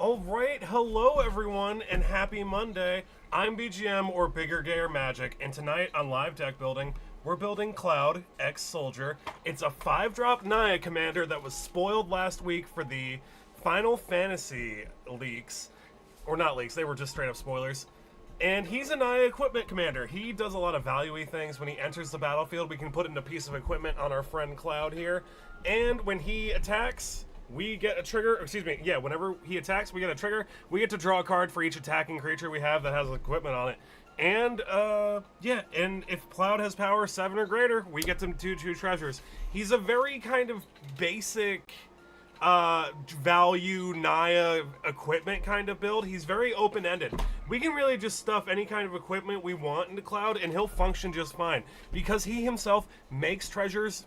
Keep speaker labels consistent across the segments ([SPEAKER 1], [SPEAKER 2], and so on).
[SPEAKER 1] Alright, hello everyone, and happy Monday. I'm BGM, or Bigger Gayer Magic, and tonight on Live Deck Building, we're building Cloud X Soldier. It's a 5-drop Naya commander that was spoiled last week for the Final Fantasy leaks. Or not leaks, they were just straight up spoilers. And he's a Naya equipment commander. He does a lot of value-y things. When he enters the battlefield, we can put in a piece of equipment on our friend Cloud here. And when he attacks, we get a trigger, whenever he attacks, we get a trigger. We get to draw a card for each attacking creature we have that has equipment on it. And, and if Cloud has power 7 or greater, we get to do 2 treasures. He's a very kind of basic value Naya equipment kind of build. He's very open-ended. We can really just stuff any kind of equipment we want into Cloud and he'll function just fine because he himself makes treasures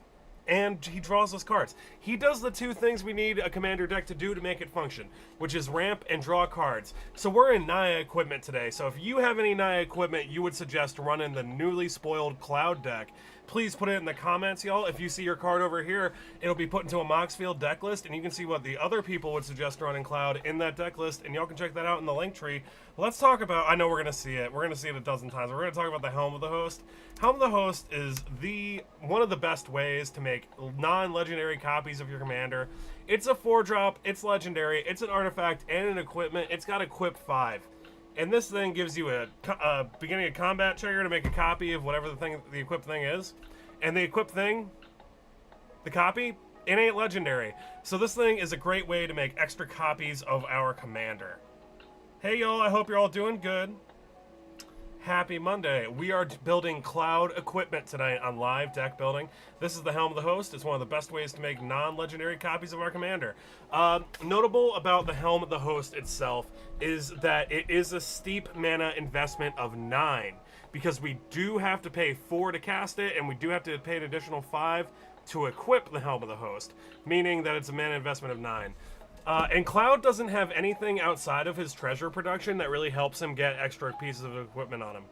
[SPEAKER 1] and he draws us cards. He does the 2 things we need a commander deck to do to make it function, which is ramp and draw cards. So we're in Naya equipment today. So if you have any Naya equipment you would suggest running the newly spoiled Cloud deck, please put it in the comments, y'all. If you see your card over here, it'll be put into a Moxfield deck list, and you can see what the other people would suggest running Cloud in that deck list, and y'all can check that out in the link tree. Let's talk about, I know we're going to see it. We're going to see it a dozen times. We're going to talk about the Helm of the Host. Helm of the Host is one of the best ways to make non-legendary copies of your commander. It's a 4-drop, it's legendary, it's an artifact, and an equipment. It's got equip 5. And this thing gives you a beginning of combat trigger to make a copy of whatever the equipped thing is. And the equipped thing, the copy, it ain't legendary. So this thing is a great way to make extra copies of our commander. Hey y'all, I hope you're all doing good. Happy Monday. We are building Cloud equipment tonight on Live Deck Building. This is the Helm of the Host. It's one of the best ways to make non-legendary copies of our commander. Notable about the Helm of the Host itself is that it is a steep mana investment of 9, because we do have to pay 4 to cast it, and we do have to pay an additional 5 to equip the Helm of the Host, meaning that it's a mana investment of 9. And Cloud doesn't have anything outside of his treasure production that really helps him get extra pieces of equipment on him.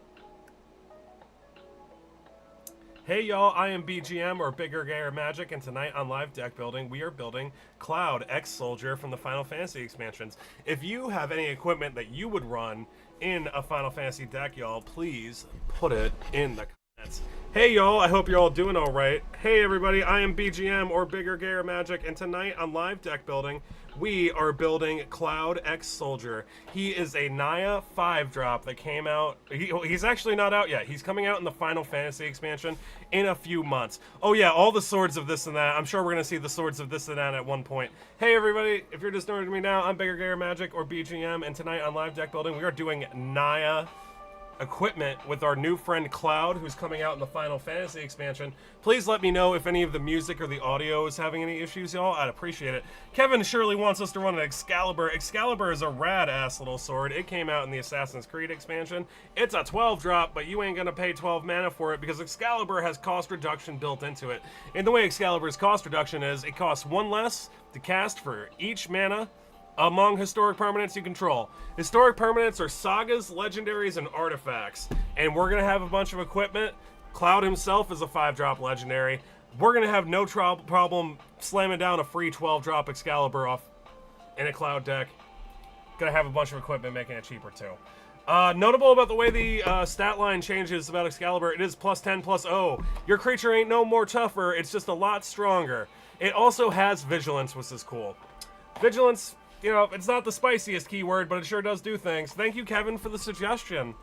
[SPEAKER 1] Hey y'all, I am BGM, or Bigger Gayer Magic, and tonight on Live Deck Building, we are building Cloud X Soldier from the Final Fantasy expansions. If you have any equipment that you would run in a Final Fantasy deck, y'all, please put it in the comments. Hey y'all, I hope you're all doing alright. Hey everybody, I am BGM, or Bigger Gayer Magic, and tonight on Live Deck Building, we are building Cloud X Soldier. He is a Naya 5-drop that came out. He's actually not out yet. He's coming out in the Final Fantasy expansion in a few months. Oh yeah, all the swords of this and that. I'm sure we're going to see the swords of this and that at one point. Hey everybody, if you're just joining me now, I'm Bigger Gayer Magic, or BGM, and tonight on Live Deck Building, we are doing Naya equipment with our new friend Cloud, who's coming out in the Final Fantasy expansion. Please let me know if any of the music or the audio is having any issues, y'all. I'd appreciate it. Kevin surely wants us to run an Excalibur. Excalibur is a rad-ass little sword. It came out in the Assassin's Creed expansion. It's a 12-drop, but you ain't gonna pay 12 mana for it because Excalibur has cost reduction built into it. And the way Excalibur's cost reduction is, it costs 1 less to cast for each mana among historic permanents you control. Historic permanents are sagas, legendaries, and artifacts. And we're going to have a bunch of equipment. Cloud himself is a 5-drop legendary. We're going to have no problem slamming down a free 12-drop Excalibur off in a Cloud deck. Going to have a bunch of equipment making it cheaper too. Notable about the way the stat line changes about Excalibur, it is +10/+0. Your creature ain't no more tougher, it's just a lot stronger. It also has Vigilance, which is cool. Vigilance, you know, it's not the spiciest keyword, but it sure does do things. Thank you, Kevin, for the suggestion.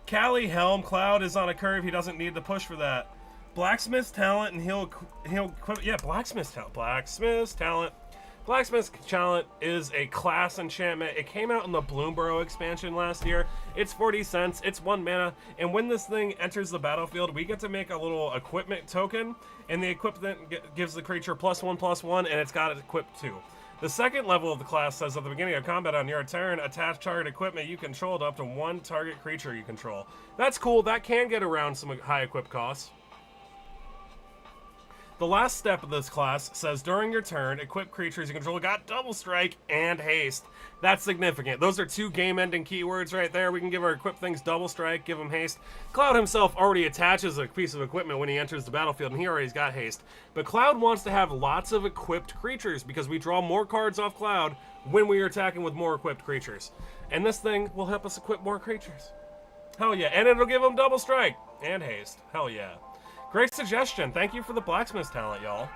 [SPEAKER 1] Callie Helm, Cloud is on a curve. He doesn't need to push for that. Blacksmith's talent, and he'll yeah, Blacksmith's talent. Blacksmith's talent is a class enchantment. It came out in the Bloomborough expansion last year. It's 40 cents, it's 1 mana, and when this thing enters the battlefield, we get to make a little equipment token, and the equipment gives the creature +1/+1, and it's got it equipped too. The second level of the class says at the beginning of combat on your turn, attach target equipment you control to up to 1 target creature you control. That's cool. That can get around some high equip costs. The last step of this class says during your turn, equip creatures you control got double strike and haste. That's significant. Those are 2 game-ending keywords right there. We can give our equip things double strike, give them haste. Cloud himself already attaches a piece of equipment when he enters the battlefield, and he already's got haste. But Cloud wants to have lots of equipped creatures because we draw more cards off Cloud when we are attacking with more equipped creatures. And this thing will help us equip more creatures. Hell yeah. And it'll give him double strike and haste. Hell yeah. Great suggestion. Thank you for the blacksmith talent, y'all.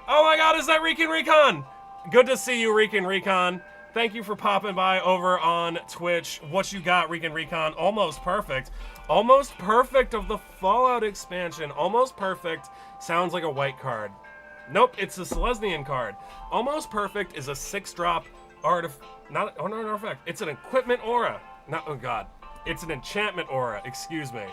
[SPEAKER 1] Oh my god, is that Recon Recon? Good to see you, Recon Recon. Thank you for popping by over on Twitch. What you got, Recon Recon? Almost perfect. Almost perfect of the Fallout expansion. Almost perfect sounds like a white card. Nope, it's a Selesnian card. Almost perfect is a 6-drop not an artifact. It's an equipment aura. Not, oh god. It's an enchantment aura, excuse me.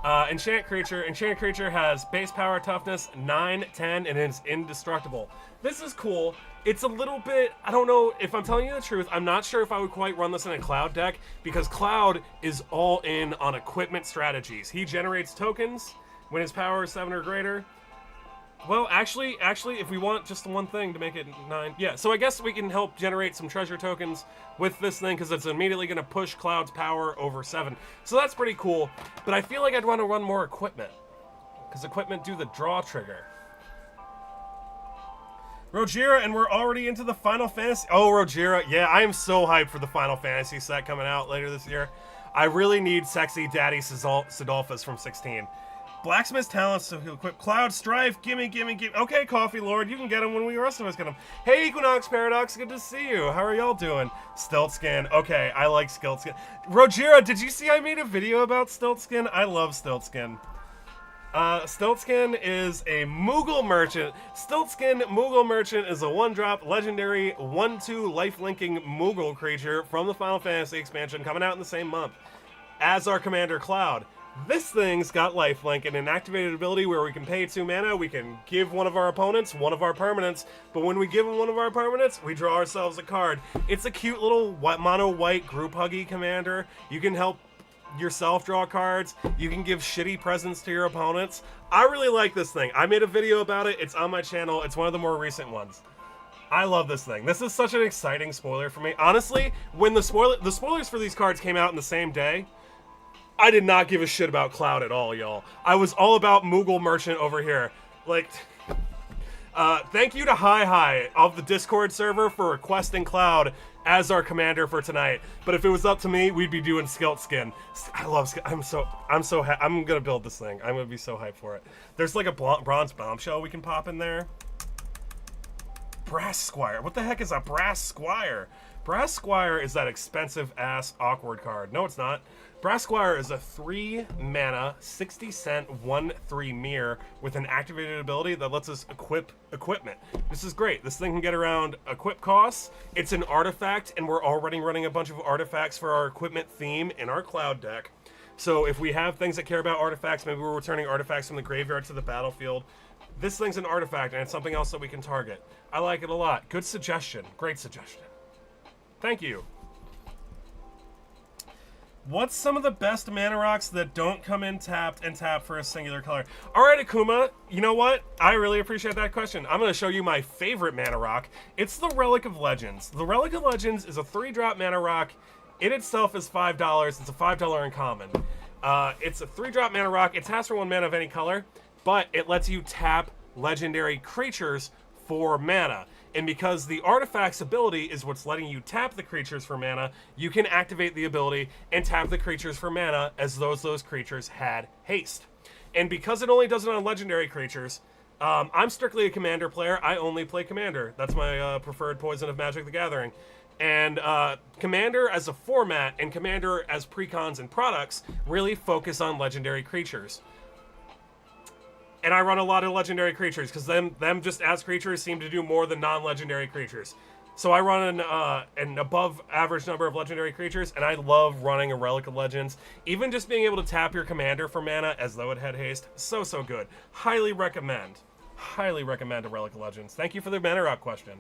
[SPEAKER 1] Enchanted creature has base power, toughness, 9, 10, and it's indestructible. This is cool. It's a little bit, I don't know, if I'm telling you the truth, I'm not sure if I would quite run this in a Cloud deck, because Cloud is all in on equipment strategies. He generates tokens when his power is 7 or greater. Well, actually, if we want just the one thing to make it 9, yeah. So I guess we can help generate some treasure tokens with this thing because it's immediately going to push Cloud's power over 7. So that's pretty cool. But I feel like I'd want to run more equipment because equipment do the draw trigger. Rojira, and we're already into the Final Fantasy. Oh, Rojira, yeah, I am so hyped for the Final Fantasy set coming out later this year. I really need sexy Daddy Sidolphus from 16. Blacksmith's talents to equip Cloud, Strife, gimme. Okay, Coffee Lord, you can get him when we rest of us get him. Hey, Equinox Paradox, good to see you. How are y'all doing? Stiltskin. Okay, I like Stiltskin. Rojira, did you see I made a video about Stiltskin? I love Stiltskin. Stiltskin is a Moogle Merchant. Stiltskin Moogle Merchant is a 1-drop legendary 1/2 life-linking Moogle creature from the Final Fantasy expansion coming out in the same month as our Commander Cloud. This thing's got lifelink and an activated ability where we can pay 2 mana, we can give one of our opponents one of our permanents, but when we give them one of our permanents, we draw ourselves a card. It's a cute little mono-white group-huggy commander. You can help yourself draw cards. You can give shitty presents to your opponents. I really like this thing. I made a video about it. It's on my channel. It's one of the more recent ones. I love this thing. This is such an exciting spoiler for me. Honestly, when the spoilers for these cards came out in the same day, I did not give a shit about Cloud at all, y'all. I was all about Moogle Merchant over here. Like, thank you to Hi of the Discord server for requesting Cloud as our commander for tonight. But if it was up to me, we'd be doing Stiltskin. I love Stiltskin. I'm gonna build this thing. I'm gonna be so hyped for it. There's like a bronze bombshell we can pop in there. Brass Squire. What the heck is a Brass Squire? Brass Squire is that expensive ass awkward card. No, it's not. Brass Squire is a 3 mana, 60-cent, 1/3 mirror with an activated ability that lets us equip equipment. This is great. This thing can get around equip costs. It's an artifact, and we're already running a bunch of artifacts for our equipment theme in our Cloud deck. So if we have things that care about artifacts, maybe we're returning artifacts from the graveyard to the battlefield. This thing's an artifact, and it's something else that we can target. I like it a lot. Good suggestion. Great suggestion. Thank you. What's some of the best mana rocks that don't come in tapped and tap for a singular color? All right, Akuma, you know what? I really appreciate that question. I'm going to show you my favorite mana rock. It's the Relic of Legends. The Relic of Legends is a 3-drop mana rock. It itself is $5. It's a $5 uncommon. It's a 3-drop mana rock. It taps for 1 mana of any color, but it lets you tap legendary creatures for mana. And because the artifact's ability is what's letting you tap the creatures for mana, you can activate the ability and tap the creatures for mana as though those creatures had haste. And because it only does it on legendary creatures, I'm strictly a commander player. I only play commander. That's my preferred poison of Magic the Gathering. And commander as a format and commander as precons and products really focus on legendary creatures. And I run a lot of legendary creatures because them just as creatures seem to do more than non-legendary creatures. So I run an above average number of legendary creatures, and I love running a Relic of Legends. Even just being able to tap your commander for mana as though it had haste, so good. Highly recommend a Relic of Legends. Thank you for the mana rock question.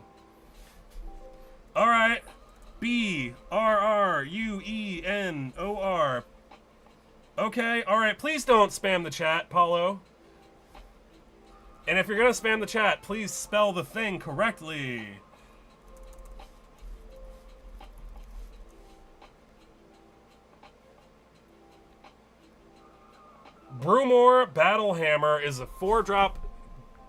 [SPEAKER 1] All right, BRRUENOR. Okay, all right. Please don't spam the chat, Paulo. And if you're going to spam the chat, please spell the thing correctly. Brumor Battlehammer is a 4-drop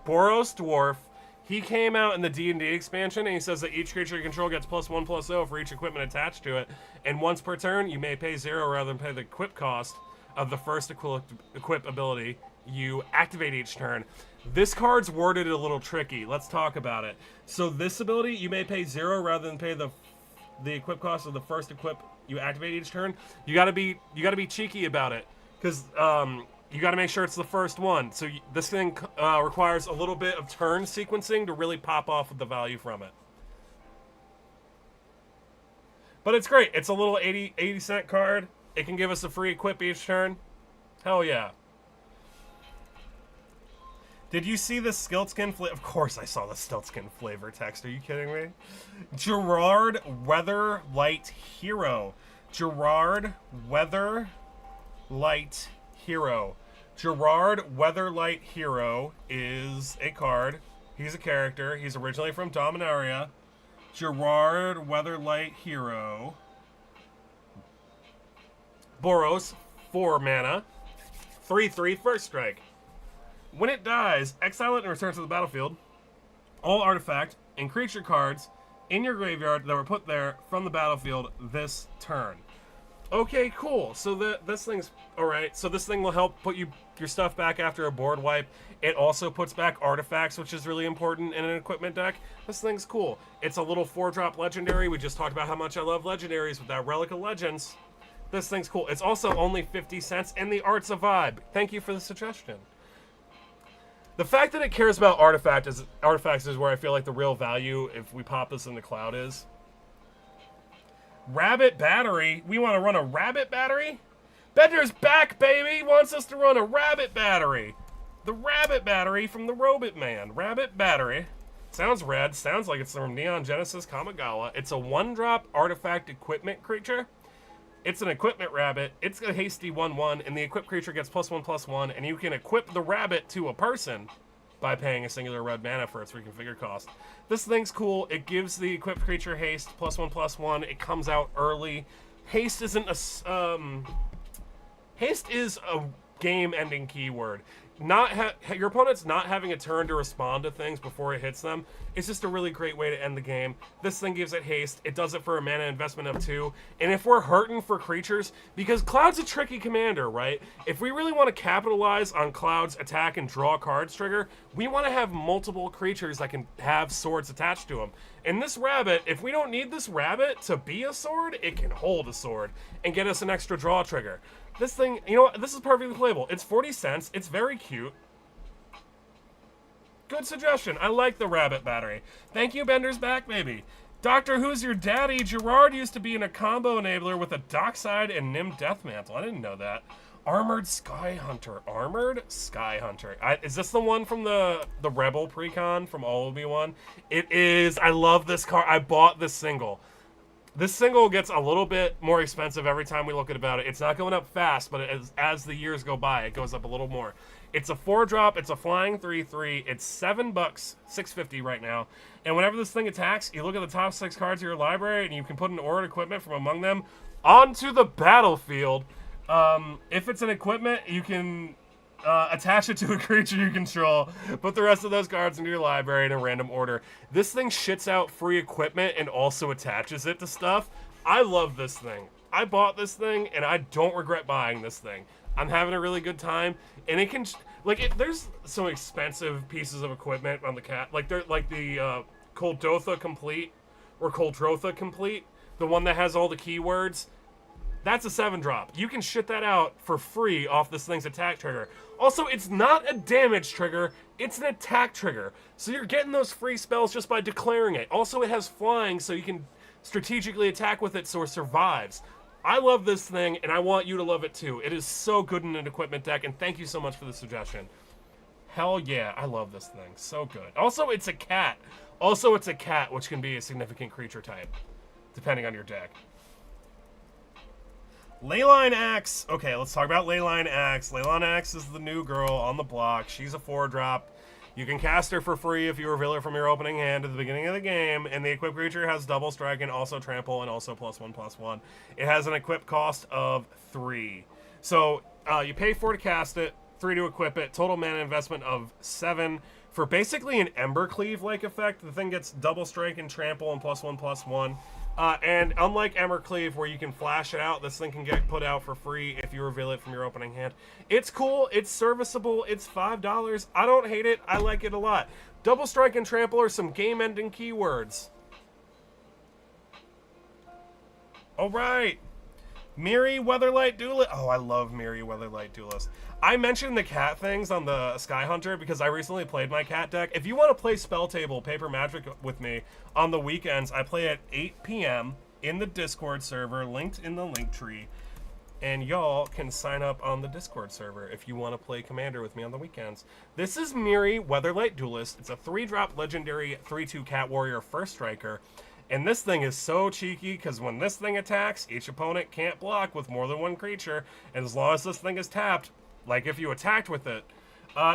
[SPEAKER 1] Boros Dwarf. He came out in the D&D expansion, and he says that each creature you control gets +1/+0 for each equipment attached to it. And once per turn, you may pay 0 rather than pay the equip cost of the first equip ability you activate each turn. This card's worded a little tricky. Let's talk about it. So this ability, you may pay 0 rather than pay the equip cost of the first equip you activate each turn. You gotta be cheeky about it, because you got to make sure it's the first one. So this thing requires a little bit of turn sequencing to really pop off with the value from it. But it's great. It's a little 80-cent card. It can give us a free equip each turn. Hell yeah. Did you see the Stiltskin flavor? Of course I saw the Stiltskin flavor text. Are you kidding me? Gerard Weatherlight Hero. Gerard Weatherlight Hero. Gerard Weatherlight Hero is a card. He's a character. He's originally from Dominaria. Gerard Weatherlight Hero. Boros, 4 mana. 3/3 first strike. When it dies, exile it and return to the battlefield. All artifact and creature cards in your graveyard that were put there from the battlefield this turn. Okay, cool. So this thing's alright. So this thing will help put your stuff back after a board wipe. It also puts back artifacts, which is really important in an equipment deck. This thing's cool. It's a little 4-drop legendary. We just talked about how much I love legendaries with that Relic of Legends. This thing's cool. It's also only 50 cents, and the art's a vibe. Thank you for the suggestion. The fact that it cares about artifacts is where I feel like the real value, if we pop this in the cloud, is. Rabbit Battery? We want to run a Rabbit Battery? Bender's back, baby! He wants us to run a Rabbit Battery! The Rabbit Battery from the Robot Man. Rabbit Battery. Sounds red. Sounds like it's from Neon Genesis Kamigawa. It's a 1-drop artifact equipment creature. It's an equipment rabbit. It's a hasty 1/1, and the equipped creature gets +1/+1, and you can equip the rabbit to a person by paying a singular red mana for its reconfigure cost. This thing's cool. It gives the equipped creature haste +1/+1. It comes out early. Haste isn't a haste is a game-ending keyword. Your opponent's not having a turn to respond to things before it hits them. It's just a really great way to end the game. This thing gives it haste. It does it for a mana investment of 2. And if we're hurting for creatures, because Cloud's a tricky commander, right? If we really want to capitalize on Cloud's attack and draw cards trigger, we want to have multiple creatures that can have swords attached to them. And this rabbit, if we don't need this rabbit to be a sword, it can hold a sword and get us an extra draw trigger. This thing, you know what? This is perfectly playable. It's 40 cents. It's very cute. Good suggestion. I like the Rabbit Battery. Thank you, Bender's back, baby. Doctor Who's Your Daddy? Gerard used to be in a combo enabler with a Dockside and Nim Deathmantle. I didn't know that. Armored Sky Hunter. Armored Sky Hunter. Is this the one from the Rebel precon from Obi-Wan? It is. I love this card. I bought this single. This single gets a little bit more expensive every time we look at about it. It's not going up fast, but as the years go by, it goes up a little more. It's a 4-drop. It's a flying 3/3. It's $7, $6.50 right now. And whenever this thing attacks, you look at the top 6 cards of your library, and you can put an ordered equipment from among them onto the battlefield. If it's an equipment, you can attach it to a creature you control, put the rest of those cards into your library in a random order. This thing shits out free equipment and also attaches it to stuff. I love this thing. I bought this thing, and I don't regret buying this thing. I'm having a really good time, and it can, there's some expensive pieces of equipment on the cat, like the Koldotha Complete, or Koldrotha Complete, the one that has all the keywords. That's a 7-drop. You can shit that out for free off this thing's attack trigger. Also, it's not a damage trigger, it's an attack trigger. So you're getting those free spells just by declaring it. Also, it has flying, so you can strategically attack with it so it survives. I love this thing, and I want you to love it too. It is so good in an equipment deck, and thank you so much for the suggestion. Hell yeah, I love this thing. So good. Also, it's a cat. Which can be a significant creature type, depending on your deck. Leyline Axe. Okay, let's talk about Leyline Axe. Leyline Axe is the new girl on the block. She's a 4-drop. You can cast her for free if you reveal her from your opening hand at the beginning of the game, and the equipped creature has double strike and also trample and also +1/+1. It has an equip cost of 3. So you pay 4 to cast it, 3 to equip it, total mana investment of 7 for basically an Embercleave-like effect. The thing gets double strike and trample and +1/+1. And unlike Embercleave, where you can flash it out, this thing can get put out for free if you reveal it from your opening hand. It's cool, it's serviceable, it's $5. I don't hate it, I like it a lot. Double strike and trample are some game-ending keywords. Alright. Miri Weatherlight Duelist. Oh, I love Miri Weatherlight Duelist. I mentioned the cat things on the Sky Hunter because I recently played my cat deck. If you want to play Spell Table Paper Magic with me on the weekends, I play at 8 p.m. in the Discord server, linked in the link tree. And y'all can sign up on the Discord server if you want to play Commander with me on the weekends. This is Miri Weatherlight Duelist. It's a 3-drop legendary 3/2 Cat Warrior First Striker. And this thing is so cheeky because when this thing attacks, each opponent can't block with more than one creature. And as long as this thing is tapped, like if you attacked with it,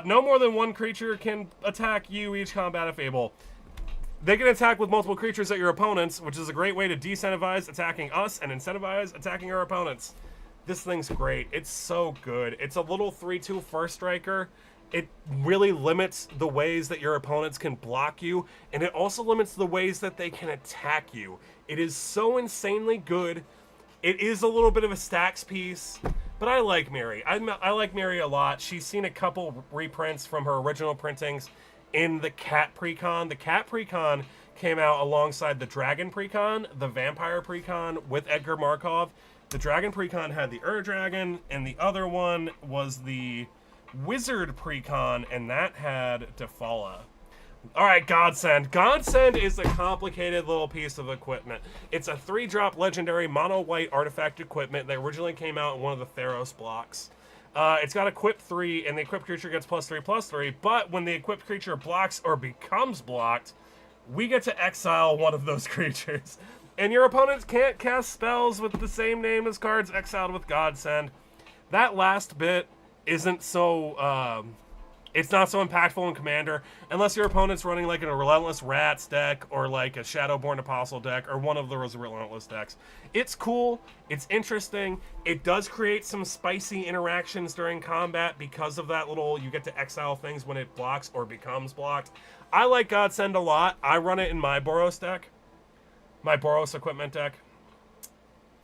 [SPEAKER 1] no more than one creature can attack you each combat if able. They can attack with multiple creatures at your opponents, which is a great way to de-incentivize attacking us and incentivize attacking our opponents. This thing's great. It's so good. It's a little 3/2 First Striker. It really limits the ways that your opponents can block you, and it also limits the ways that they can attack you. It is so insanely good. It is a little bit of a stacks piece, but I like Miri. I like Miri a lot. She's seen a couple reprints from her original printings in the Cat Precon. The Cat Precon came out alongside the Dragon Precon, the Vampire Precon with Edgar Markov. The Dragon Precon had the Ur-Dragon, and the other one was the Wizard Precon, and that had Defala. Alright, Godsend. Godsend is a complicated little piece of equipment. It's a 3-drop legendary mono-white artifact equipment that originally came out in one of the Theros blocks. It's got equip 3, and the equipped creature gets +3/+3, but when the equipped creature blocks or becomes blocked, we get to exile one of those creatures. And your opponents can't cast spells with the same name as cards exiled with Godsend. That last bit isn't so, it's not so impactful in Commander, unless your opponent's running like a Relentless Rats deck, or like a Shadowborn Apostle deck, or one of those Relentless decks. It's cool, it's interesting, it does create some spicy interactions during combat because of that little, you get to exile things when it blocks or becomes blocked. I like Godsend a lot. I run it in my Boros deck, my Boros equipment deck.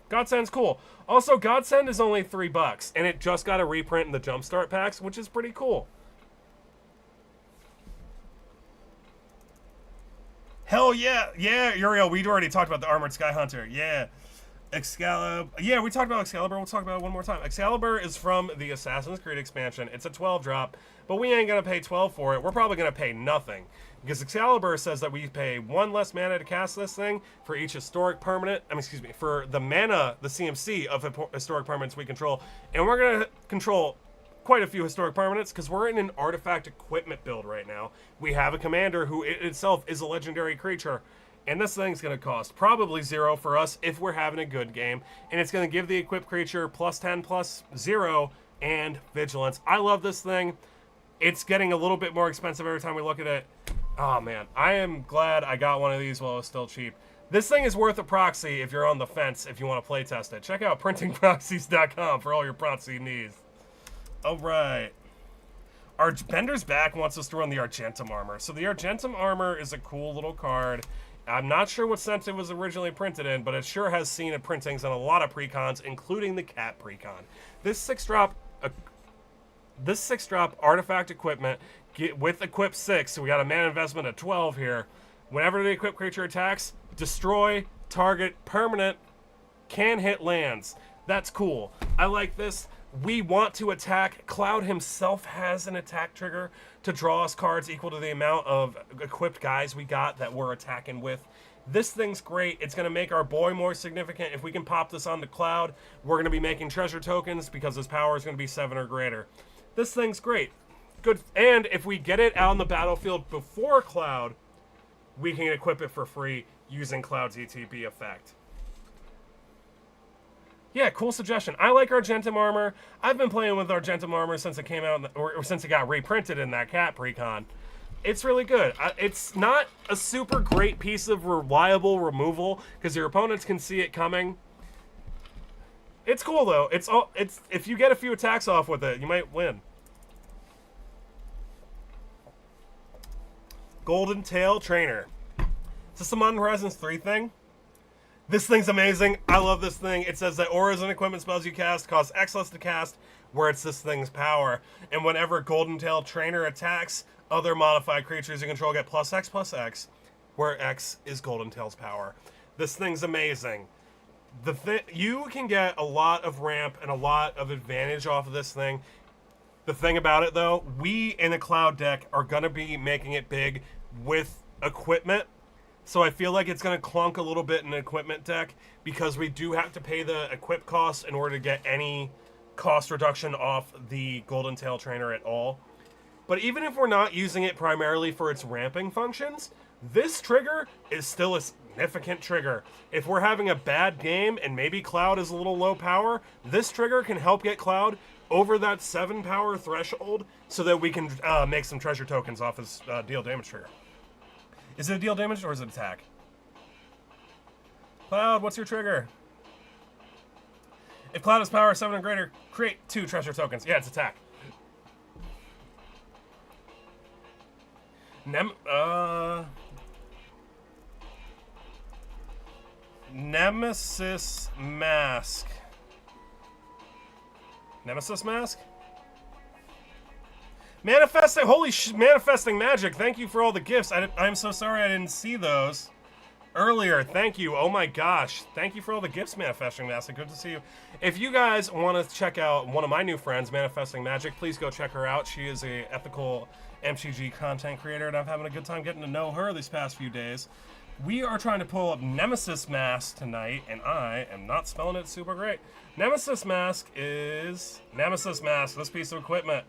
[SPEAKER 1] Godsend's cool. Also, Godsend is only $3, and it just got a reprint in the Jumpstart packs, which is pretty cool. Hell yeah, yeah, Uriel, we'd already talked about the Armored Sky Hunter, yeah. Excalibur, yeah, we talked about Excalibur, we'll talk about it one more time. Excalibur is from the Assassin's Creed expansion. It's a 12-drop, but we ain't gonna pay 12 for it. We're probably gonna pay nothing, because Excalibur says that we pay 1 less mana to cast this thing for each historic permanent, for the mana, the CMC of historic permanents we control, and we're gonna control quite a few historic permanents because we're in an artifact equipment build right now. We have a commander who itself is a legendary creature, and this thing's going to cost probably 0 for us if we're having a good game, and it's going to give the equipped creature +10/+0 and vigilance. I love this thing. It's getting a little bit more expensive every time we look at it. Oh man, I am glad I got one of these while it was still cheap. This thing is worth a proxy if you're on the fence, if you want to play test it. Check out printingproxies.com for all your proxy needs. Alright. Bender's Back wants us to run the Argentum Armor. So the Argentum Armor is a cool little card. I'm not sure what sense it was originally printed in, but it sure has seen it printings on a lot of precons, including the Cat Precon. This 6-drop artifact equipment with equip 6, so we got a mana investment of 12 here. Whenever the equipped creature attacks, destroy target permanent, can hit lands. That's cool. I like this. We want to attack. Cloud himself has an attack trigger to draw us cards equal to the amount of equipped guys we got that we're attacking with. This thing's great. It's going to make our boy more significant. If we can pop this onto Cloud, we're going to be making treasure tokens because his power is going to be 7 or greater. This thing's great. Good. And if we get it out on the battlefield before Cloud, we can equip it for free using Cloud's ETB effect. Yeah, cool suggestion. I like Argentum Armor. I've been playing with Argentum Armor since it came out, or since it got reprinted in that Cat Precon. It's really good. It's not a super great piece of reliable removal because your opponents can see it coming. It's cool though. It's if you get a few attacks off with it, you might win. Golden Tail Trainer. Is this the Modern Horizons 3 thing? This thing's amazing. I love this thing. It says that auras and equipment spells you cast cost X less to cast, where it's this thing's power. And whenever Golden Tail Trainer attacks, other modified creatures you control get +X/+X, where X is Golden Tail's power. This thing's amazing. You can get a lot of ramp and a lot of advantage off of this thing. The thing about it, though, we in the Cloud deck are going to be making it big with equipment. So I feel like it's going to clunk a little bit in an equipment deck because we do have to pay the equip costs in order to get any cost reduction off the Golden Tail Trainer at all. But even if we're not using it primarily for its ramping functions, this trigger is still a significant trigger. If we're having a bad game and maybe Cloud is a little low power, this trigger can help get Cloud over that 7 power threshold so that we can make some treasure tokens off his deal damage trigger. Is it a deal damage or is it attack? Cloud, what's your trigger? If Cloud is power 7 or greater, create 2 treasure tokens. Yeah, it's attack. Nemesis Mask. Nemesis Mask? Manifesting, manifesting magic. Thank you for all the gifts. I'm so sorry I didn't see those earlier. Thank you. Oh my gosh. Thank you for all the gifts, Manifesting Magic. Good to see you. If you guys want to check out one of my new friends, Manifesting Magic, please go check her out. She is a ethical MTG content creator, and I'm having a good time getting to know her these past few days. We are trying to pull up Nemesis Mask tonight, and I am not spelling it super great. Nemesis Mask is... Nemesis Mask, this piece of equipment,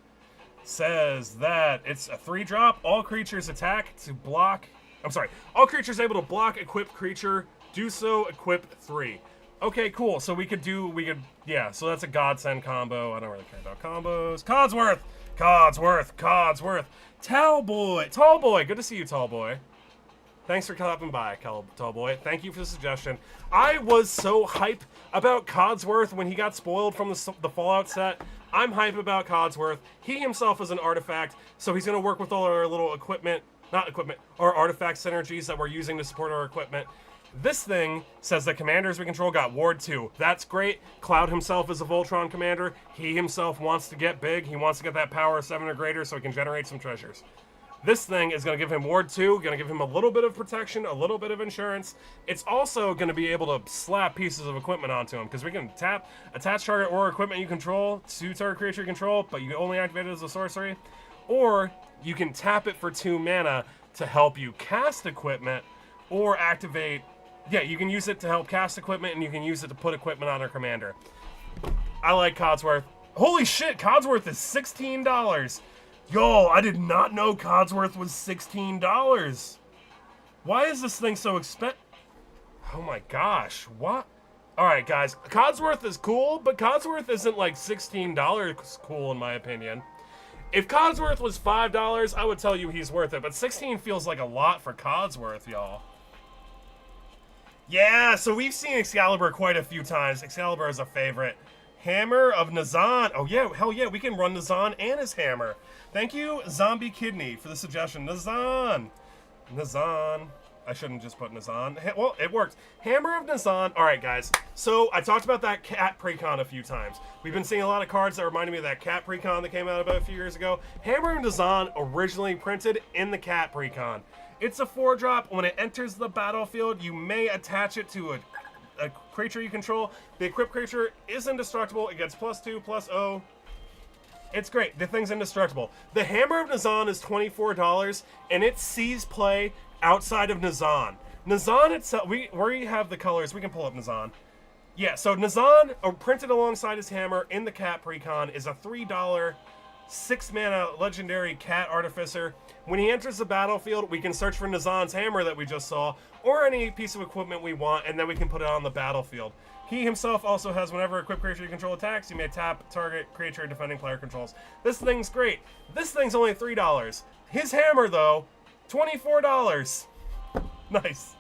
[SPEAKER 1] says that it's a 3-drop. All creatures attack to block... I'm sorry. All creatures able to block equipped creature do so equip 3. Okay, cool. So we could... Yeah, so that's a godsend combo. I don't really care about combos. Codsworth! Tallboy! Good to see you, Tallboy. Thanks for stopping by, Tallboy. Thank you for the suggestion. I was so hype about Codsworth when he got spoiled from the Fallout set. I'm hype about Codsworth. He himself is an artifact, so he's going to work with all our little our artifact synergies that we're using to support our equipment. This thing says that commanders we control got Ward 2. That's great. Cloud himself is a Voltron commander. He himself wants to get big. He wants to get that power of 7 or greater so he can generate some treasures. This thing is going to give him Ward 2, going to give him a little bit of protection, a little bit of insurance. It's also going to be able to slap pieces of equipment onto him, because we can tap, attach target or equipment you control to target creature you control, but you only activate it as a sorcery. Or you can tap it for 2 mana to help you cast equipment, or activate... Yeah, you can use it to help cast equipment, and you can use it to put equipment on our commander. I like Codsworth. Holy shit, Codsworth is $16! Yo, I did not know Codsworth was $16. Why is this thing so expensive? Oh my gosh, what? Alright guys, Codsworth is cool, but Codsworth isn't like $16 cool in my opinion. If Codsworth was $5, I would tell you he's worth it, but 16 feels like a lot for Codsworth, y'all. Yeah, so we've seen Excalibur quite a few times. Excalibur is a favorite. Hammer of Nazan. Oh yeah, hell yeah, we can run Nazan and his hammer. Thank you, Zombie Kidney, for the suggestion. Nazan. I shouldn't just put Nazan. Well, it worked. Hammer of Nazan. All right, guys. So I talked about that cat precon a few times. We've been seeing a lot of cards that reminded me of that cat precon that came out about a few years ago. Hammer of Nazan originally printed in the cat precon. It's a 4-drop. When it enters the battlefield, you may attach it to a creature you control. The equipped creature is indestructible. It gets +2/+0. It's great. The thing's indestructible. The Hammer of Nazan is $24, and it sees play outside of Nazan. Nazan itself, we have the colors. We can pull up Nazan. Yeah, so Nazan, printed alongside his hammer in the cat precon, is a $3 6-mana legendary cat artificer. When he enters the battlefield, we can search for Nazan's hammer that we just saw, or any piece of equipment we want, and then we can put it on the battlefield. He himself also has whenever equipped creature you control attacks, you may tap target creature defending player controls. This thing's great. This thing's only $3. His hammer, though, $24. Nice.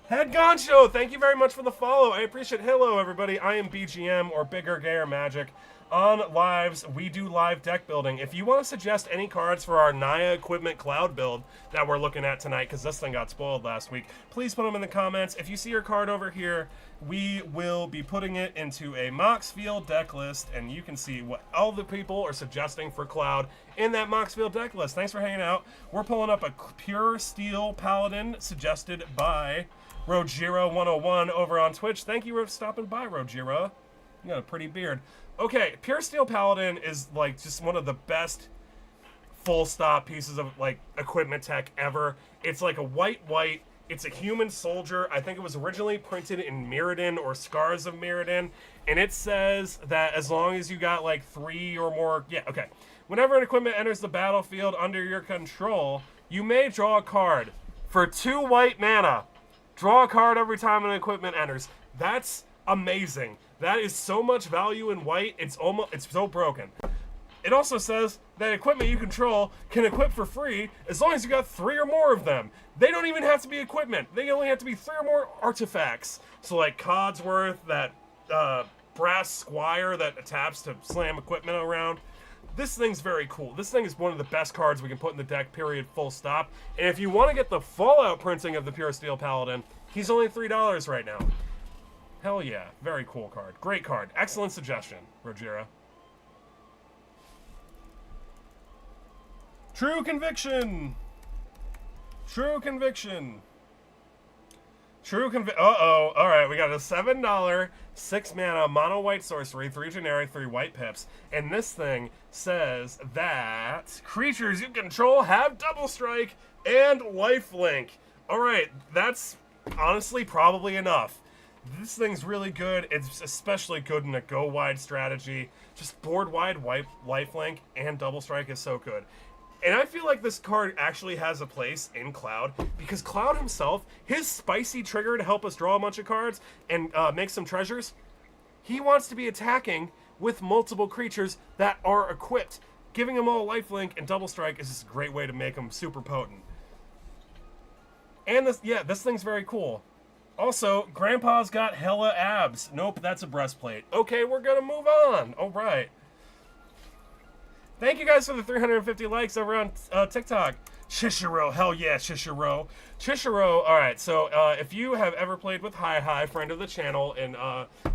[SPEAKER 1] Head Goncho, thank you very much for the follow. I appreciate it. Hello, everybody. I am BGM, or Bigger Gayer Magic. On lives, we do live deck building. If you want to suggest any cards for our Naya Equipment Cloud build that we're looking at tonight, because this thing got spoiled last week, please put them in the comments. If you see your card over here, we will be putting it into a Moxfield deck list, and you can see what all the people are suggesting for Cloud in that Moxfield deck list. Thanks for hanging out. We're pulling up a Pure Steel Paladin suggested by Rojiro101 over on Twitch. Thank you for stopping by, Rojiro. You got a pretty beard. Okay, Pure Steel Paladin is like just one of the best full stop pieces of like equipment tech ever. It's like a white. It's a human soldier. I think it was originally printed in Mirrodin or Scars of Mirrodin, and it says that as long as you got like 3 or more, whenever an equipment enters the battlefield under your control, you may draw a card. For 2 white mana, draw a card every time an equipment enters. That's amazing. That is so much value in white, it's so broken. It also says that equipment you control can equip for free as long as you got 3 or more of them. They don't even have to be equipment. They only have to be 3 or more artifacts. So like Codsworth, that brass squire that taps to slam equipment around. This thing's very cool. This thing is one of the best cards we can put in the deck, period, full stop. And if you want to get the Fallout printing of the Pure Steel Paladin, he's only $3 right now. Hell yeah. Very cool card. Great card. Excellent suggestion, Rogera. True Conviction. True Conviction. Uh-oh. All right, we got a $7, 6 mana, mono white sorcery, 3 generic, 3 white pips. And this thing says that creatures you control have double strike and lifelink. All right, that's honestly probably enough. This thing's really good. It's especially good in a go-wide strategy. Just board-wide lifelink and double strike is so good. And I feel like this card actually has a place in Cloud, because Cloud himself, his spicy trigger to help us draw a bunch of cards and make some treasures, he wants to be attacking with multiple creatures that are equipped. Giving them all lifelink and double strike is just a great way to make them super potent. And this thing's very cool. Also, Grandpa's got hella abs. Nope, that's a breastplate. Okay, we're gonna move on. All right. Thank you guys for the 350 likes over on TikTok. Shishiro, hell yeah, Shishiro. Shishiro, all right, so if you have ever played with Hi, friend of the channel and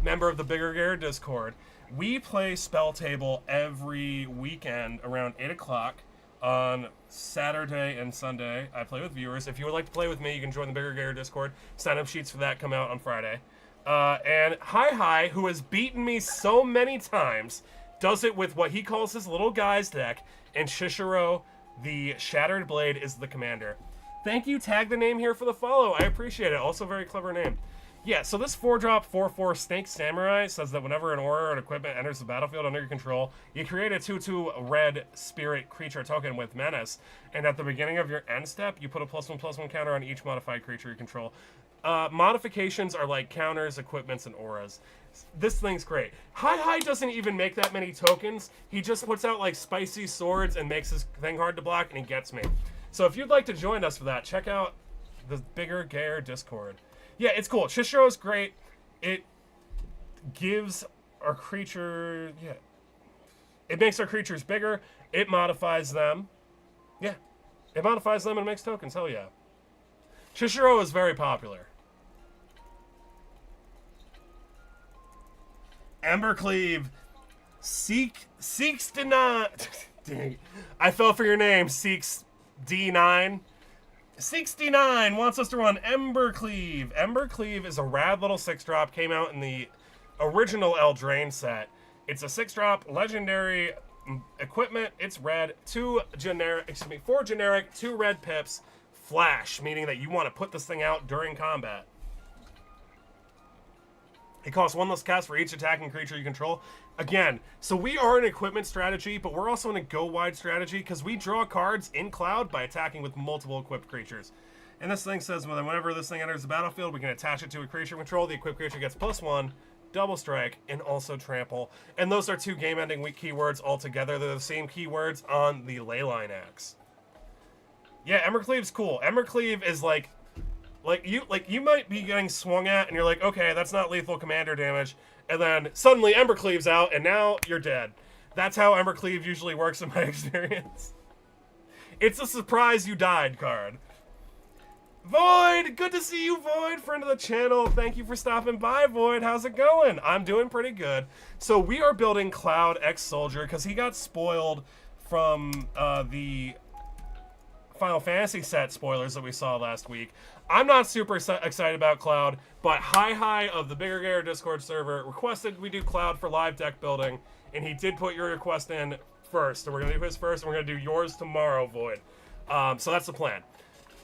[SPEAKER 1] member of the Bigger Gayer Discord, we play Spell Table every weekend around 8 o'clock on Saturday and Sunday. I play with viewers. If you would like to play with me, you can join the Bigger Gayer Discord. Sign-up sheets for that come out on Friday. And Hi, who has beaten me so many times, does it with what he calls his little guys deck, and Shishiro, the Shattered Blade, is the commander. Thank you, tag the name here for the follow. I appreciate it. Also very clever name. Yeah, so this 4-drop 4/4 Snake Samurai says that whenever an aura or an equipment enters the battlefield under your control, you create a 2/2 red spirit creature token with Menace, and at the beginning of your end step, you put a +1/+1 counter on each modified creature you control. Modifications are like counters, equipments, and auras. This thing's great. Hi doesn't even make that many tokens. He just puts out like spicy swords and makes his thing hard to block, and he gets me. So if you'd like to join us for that, check out the Bigger Gayer Discord. Yeah, it's cool. Shishiro's great. It gives our creature... Yeah. It makes our creatures bigger. It modifies them. Yeah. It modifies them and makes tokens. Hell yeah. Shishiro is very popular. Embercleave. Seeks deny... Dang. I fell for your name, Seeks D9. 69 wants us to run Embercleave. Embercleave is a rad little 6-drop. Came out in the original Eldraine set. It's a 6-drop legendary equipment. It's red. 4 generic, 2 red pips. Flash, meaning that you want to put this thing out during combat. It costs 1 less cast for each attacking creature you control. Again, so we are an equipment strategy, but we're also in a go-wide strategy because we draw cards in Cloud by attacking with multiple equipped creatures. And this thing says whenever this thing enters the battlefield, we can attach it to a creature control. The equipped creature gets +1, double strike, and also trample. And those are 2 game-ending weak keywords altogether. They're the same keywords on the Leyline Axe. Yeah, Embercleave's cool. Embercleave is like you might be getting swung at, and you're like, okay, that's not lethal commander damage, and then suddenly Embercleave's out, and now you're dead. That's how Embercleave usually works in my experience. It's a surprise you died card. Void! Good to see you, Void, friend of the channel. Thank you for stopping by, Void. How's it going? I'm doing pretty good. So we are building Cloud X Soldier because he got spoiled from the Final Fantasy set spoilers that we saw last week. I'm not super excited about Cloud, but Hi of the Bigger Gamer Discord server requested we do Cloud for live deck building, and he did put your request in first. So we're going to do his first, and we're going to do yours tomorrow, Void. So that's the plan.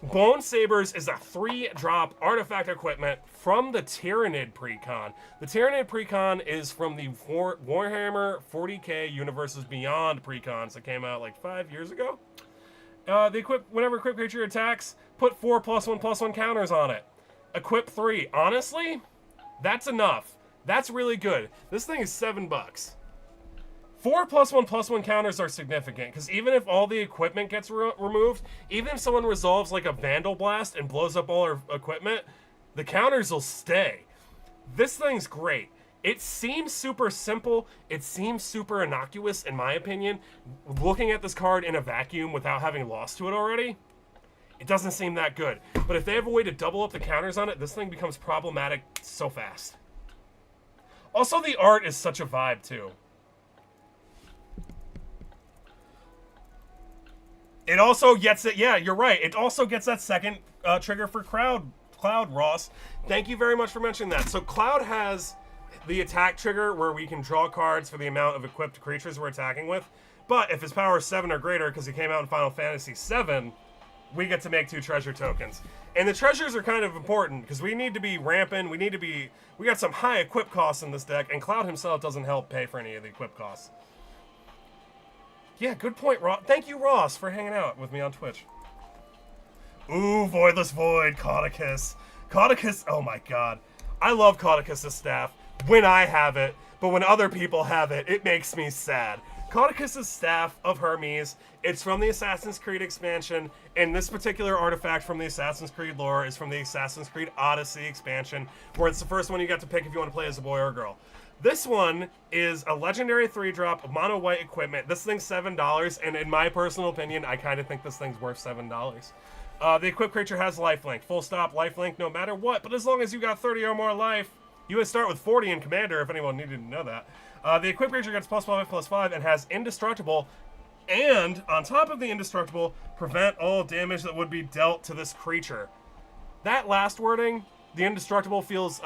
[SPEAKER 1] Bone Sabers is a 3-drop artifact equipment from the Tyrannid Precon. The Tyrannid Precon is from the Warhammer 40k Universes Beyond Precons that came out like 5 year ago. Whenever equipped creature attacks, put 4 +1/+1 counters on it. Equip 3. Honestly, that's enough. That's really good. This thing is $7. 4 +1/+1 counters are significant, because even if all the equipment gets removed, even if someone resolves like a Vandal Blast and blows up all our equipment, the counters will stay. This thing's great. It seems super simple. It seems super innocuous, in my opinion. Looking at this card in a vacuum without having lost to it already, it doesn't seem that good. But if they have a way to double up the counters on it, this thing becomes problematic so fast. Also, the art is such a vibe, too. It also gets it, yeah, you're right. It also gets that second trigger for Cloud, Ross. Thank you very much for mentioning that. So Cloud has the attack trigger where we can draw cards for the amount of equipped creatures we're attacking with. But if his power is 7 or greater, because he came out in Final Fantasy VII, we get to make 2 treasure tokens. And the treasures are kind of important, because we need to be ramping, we got some high equip costs in this deck, and Cloud himself doesn't help pay for any of the equip costs. Yeah, good point, Ross. Thank you, Ross, for hanging out with me on Twitch. Ooh, Voidless Void, Caudicus. Caudicus, oh my god. I love Caudicus' staff when I have it, but when other people have it, it makes me sad. Caudicus' staff of Hermes, it's from the Assassin's Creed expansion, and this particular artifact from the Assassin's Creed lore is from the Assassin's Creed Odyssey expansion, where it's the first one you got to pick if you want to play as a boy or a girl. This one is a legendary 3-drop mono white equipment. This thing's $7, and in my personal opinion, I kind of think this thing's worth $7. The equipped creature has lifelink. Full stop, lifelink no matter what, but as long as you got 30 or more life, you would start with 40 in Commander, if anyone needed to know that. The equipped creature gets +5/+5 and has Indestructible, and on top of the Indestructible, prevent all damage that would be dealt to this creature. That last wording, the Indestructible, feels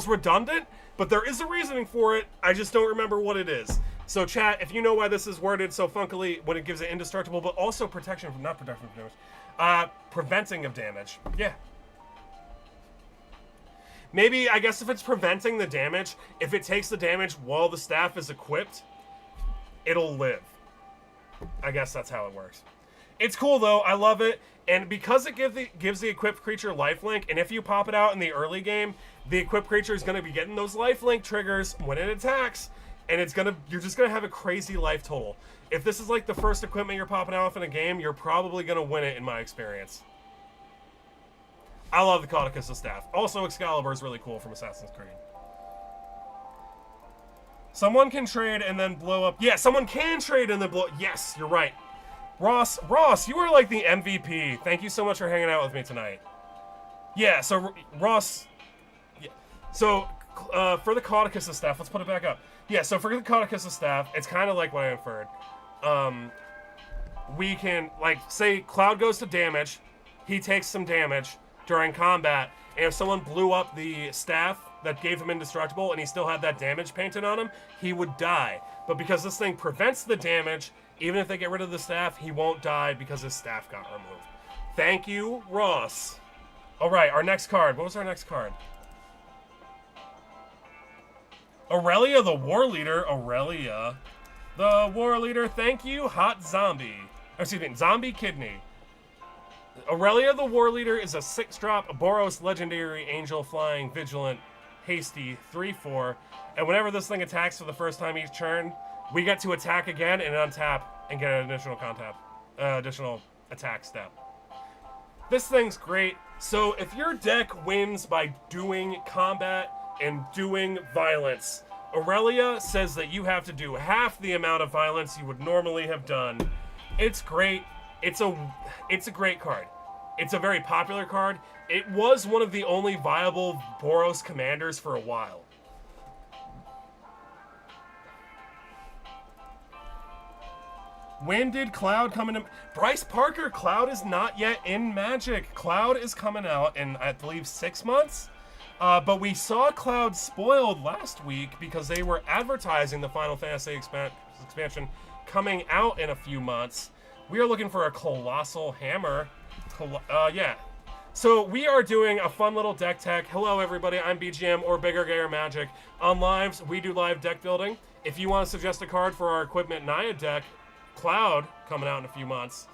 [SPEAKER 1] redundant, but there is a reasoning for it. I just don't remember what it is. So chat, if you know why this is worded so funkily when it gives it Indestructible, but also protection from, not protection from damage, preventing of damage. Yeah. Maybe, I guess if it's preventing the damage, if it takes the damage while the staff is equipped, it'll live. I guess that's how it works. It's cool though, I love it, and because it gives the equipped creature lifelink, and if you pop it out in the early game, the equipped creature is going to be getting those lifelink triggers when it attacks, and you're just going to have a crazy life total. If this is like the first equipment you're popping off in a game, you're probably going to win it in my experience. I love the Caudicus staff. Also, Excalibur is really cool from Assassin's Creed. Someone can trade and then blow up. Yeah, someone can trade and then blow. Yes, you're right. Ross, you are like the MVP. Thank you so much for hanging out with me tonight. Yeah, so Ross. Yeah. So for the Caudicus staff, let's put it back up. Yeah, so for the Caudicus staff, it's kind of like what I inferred. We can, like, say Cloud goes to damage, he takes some damage during combat, and if someone blew up the staff that gave him Indestructible and he still had that damage painted on him, he would die. But because this thing prevents the damage, even if they get rid of the staff, he won't die because his staff got removed. Thank you, Ross. All right, our next card. What was our next card? Aurelia the War Leader. Aurelia the War Leader. Thank you, Hot Zombie. Excuse me, Zombie Kidney. Aurelia the War Leader is a 6-drop Boros Legendary Angel Flying Vigilant Hasty 3/4, and whenever this thing attacks for the first time each turn, we get to attack again and untap and get an additional attack step. This thing's great. So if your deck wins by doing combat and doing violence, Aurelia says that you have to do half the amount of violence you would normally have done. It's great. It's a great card. It's a very popular card. It was one of the only viable Boros commanders for a while. When did Cloud come into... Bryce Parker, Cloud is not yet in Magic. Cloud is coming out in, I believe, 6 months. But we saw Cloud spoiled last week because they were advertising the Final Fantasy expansion coming out in a few months. We are looking for a Colossal Hammer. Yeah. So we are doing a fun little deck tech. Hello, everybody. I'm BGM or Bigger Gayer Magic. On lives, we do live deck building. If you want to suggest a card for our Equipment Naya deck, Cloud, coming out in a few months,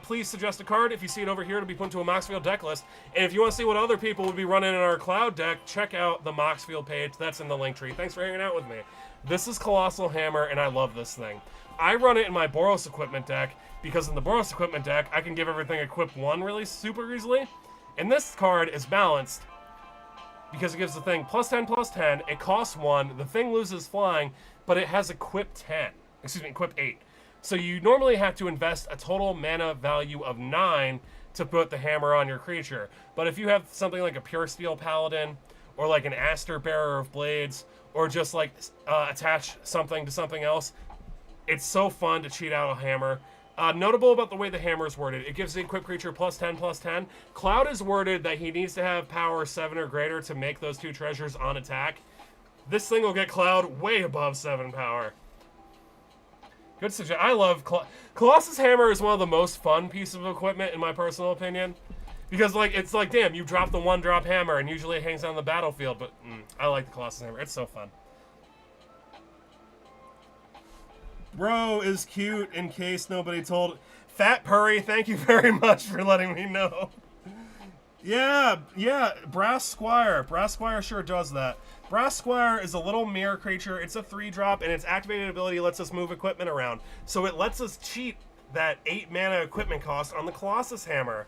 [SPEAKER 1] please suggest a card. If you see it over here, it'll be put into a Moxfield deck list. And if you want to see what other people would be running in our Cloud deck, check out the Moxfield page. That's in the link tree. Thanks for hanging out with me. This is Colossal Hammer, and I love this thing. I run it in my Boros Equipment deck because in the Boros Equipment deck, I can give everything Equip 1 really super easily. And this card is balanced because it gives the thing +10/+10. It costs 1. The thing loses flying, but it has Equip 10. Excuse me, Equip 8. So you normally have to invest a total mana value of 9 to put the hammer on your creature. But if you have something like a Pure Steel Paladin, or like an Aster Bearer of Blades, or just like attach something to something else, it's so fun to cheat out a hammer. Notable about the way the hammer is worded, it gives the equipped creature +10/+10. Cloud is worded that he needs to have power 7 or greater to make those 2 treasures on attack. This thing will get Cloud way above 7 power. Good suggestion. I love Colossus Hammer is one of the most fun pieces of equipment in my personal opinion, because it's like damn, you drop the 1-drop hammer and usually it hangs on the battlefield, but I like the Colossus Hammer. It's so fun. Bro is cute in case nobody told. Fat Purry, thank you very much for letting me know. Yeah, Brass Squire. Brass Squire sure does that. Brass Squire is a little mirror creature. It's a 3-drop, and its activated ability lets us move equipment around. So it lets us cheat that 8 mana equipment cost on the Colossus Hammer.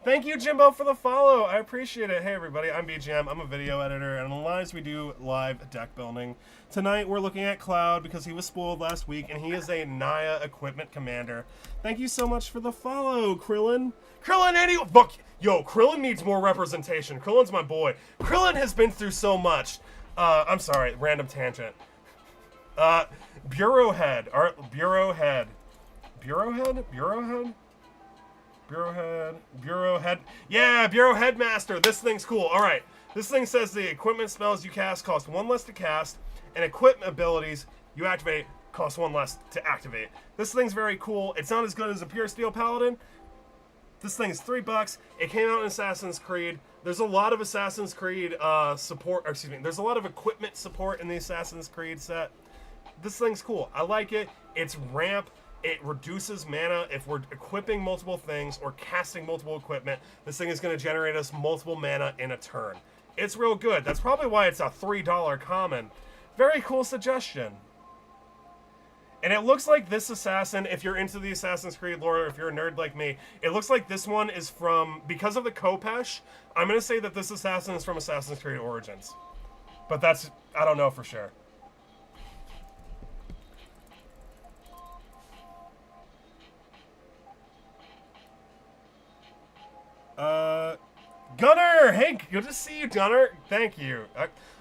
[SPEAKER 1] Thank you, Jimbo, for the follow. I appreciate it. Hey, everybody, I'm BGM. I'm a video editor, and on Lives, we do live deck building. Tonight, we're looking at Cloud because he was spoiled last week, and he is a Naya equipment commander. Thank you so much for the follow, Krillin. Krillin, fuck. Yo, Krillin needs more representation. Krillin's my boy. Krillin has been through so much. I'm sorry, random tangent. Bureau Head. Bureau Head. Yeah, Bureau Headmaster. This thing's cool. All right. This thing says the equipment spells you cast cost 1 less to cast, and equipment abilities you activate cost 1 less to activate. This thing's very cool. It's not as good as a Pure Steel Paladin. This thing is $3. It came out in Assassin's Creed. There's a lot of Assassin's Creed there's a lot of equipment support in the Assassin's Creed set. This thing's cool. I like it. It's ramp. It reduces mana if we're equipping multiple things or casting multiple equipment. This thing is going to generate us multiple mana in a turn. It's real good. That's probably why it's a $3 common. Very cool suggestion. And it looks like this assassin, if you're into the Assassin's Creed lore, or if you're a nerd like me, it looks like this one is from, because of the Khopesh, I'm going to say that this assassin is from Assassin's Creed Origins. But that's, I don't know for sure. Gunner! Hey, good to see you, Gunner. Thank you.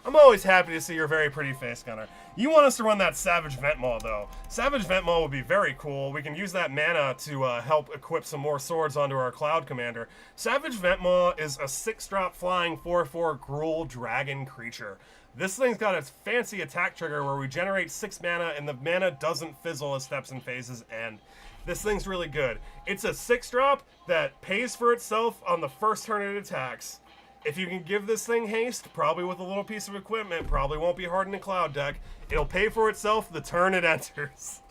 [SPEAKER 1] I'm always happy to see your very pretty face, Gunner. You want us to run that Savage Vent Maw, though. Savage Vent Maw would be very cool. We can use that mana to help equip some more swords onto our Cloud Commander. Savage Vent Maw is a 6-drop flying 4/4 Gruul Dragon creature. This thing's got its fancy attack trigger where we generate 6 mana and the mana doesn't fizzle as steps and phases end. This thing's really good. It's a 6-drop that pays for itself on the first turn it attacks. If you can give this thing haste, probably with a little piece of equipment, probably won't be hard in a Cloud deck. It'll pay for itself the turn it enters.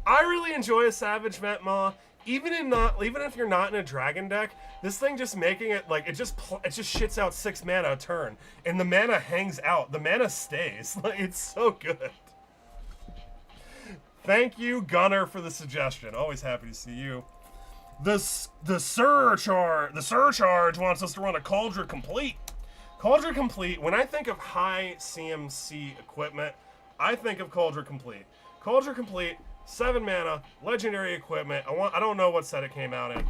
[SPEAKER 1] I really enjoy a Savage Vent Maw. Even if you're not in a Dragon deck, this thing just making it like it just shits out 6 mana a turn, and the mana hangs out. The mana stays. Like, it's so good. Thank you, Gunner, for the suggestion. Always happy to see you. The surcharge wants us to run a Cauldron Complete. Cauldron Complete, when I think of high CMC equipment, I think of Cauldron Complete. Cauldron Complete, 7 mana, legendary equipment. I don't know what set it came out in.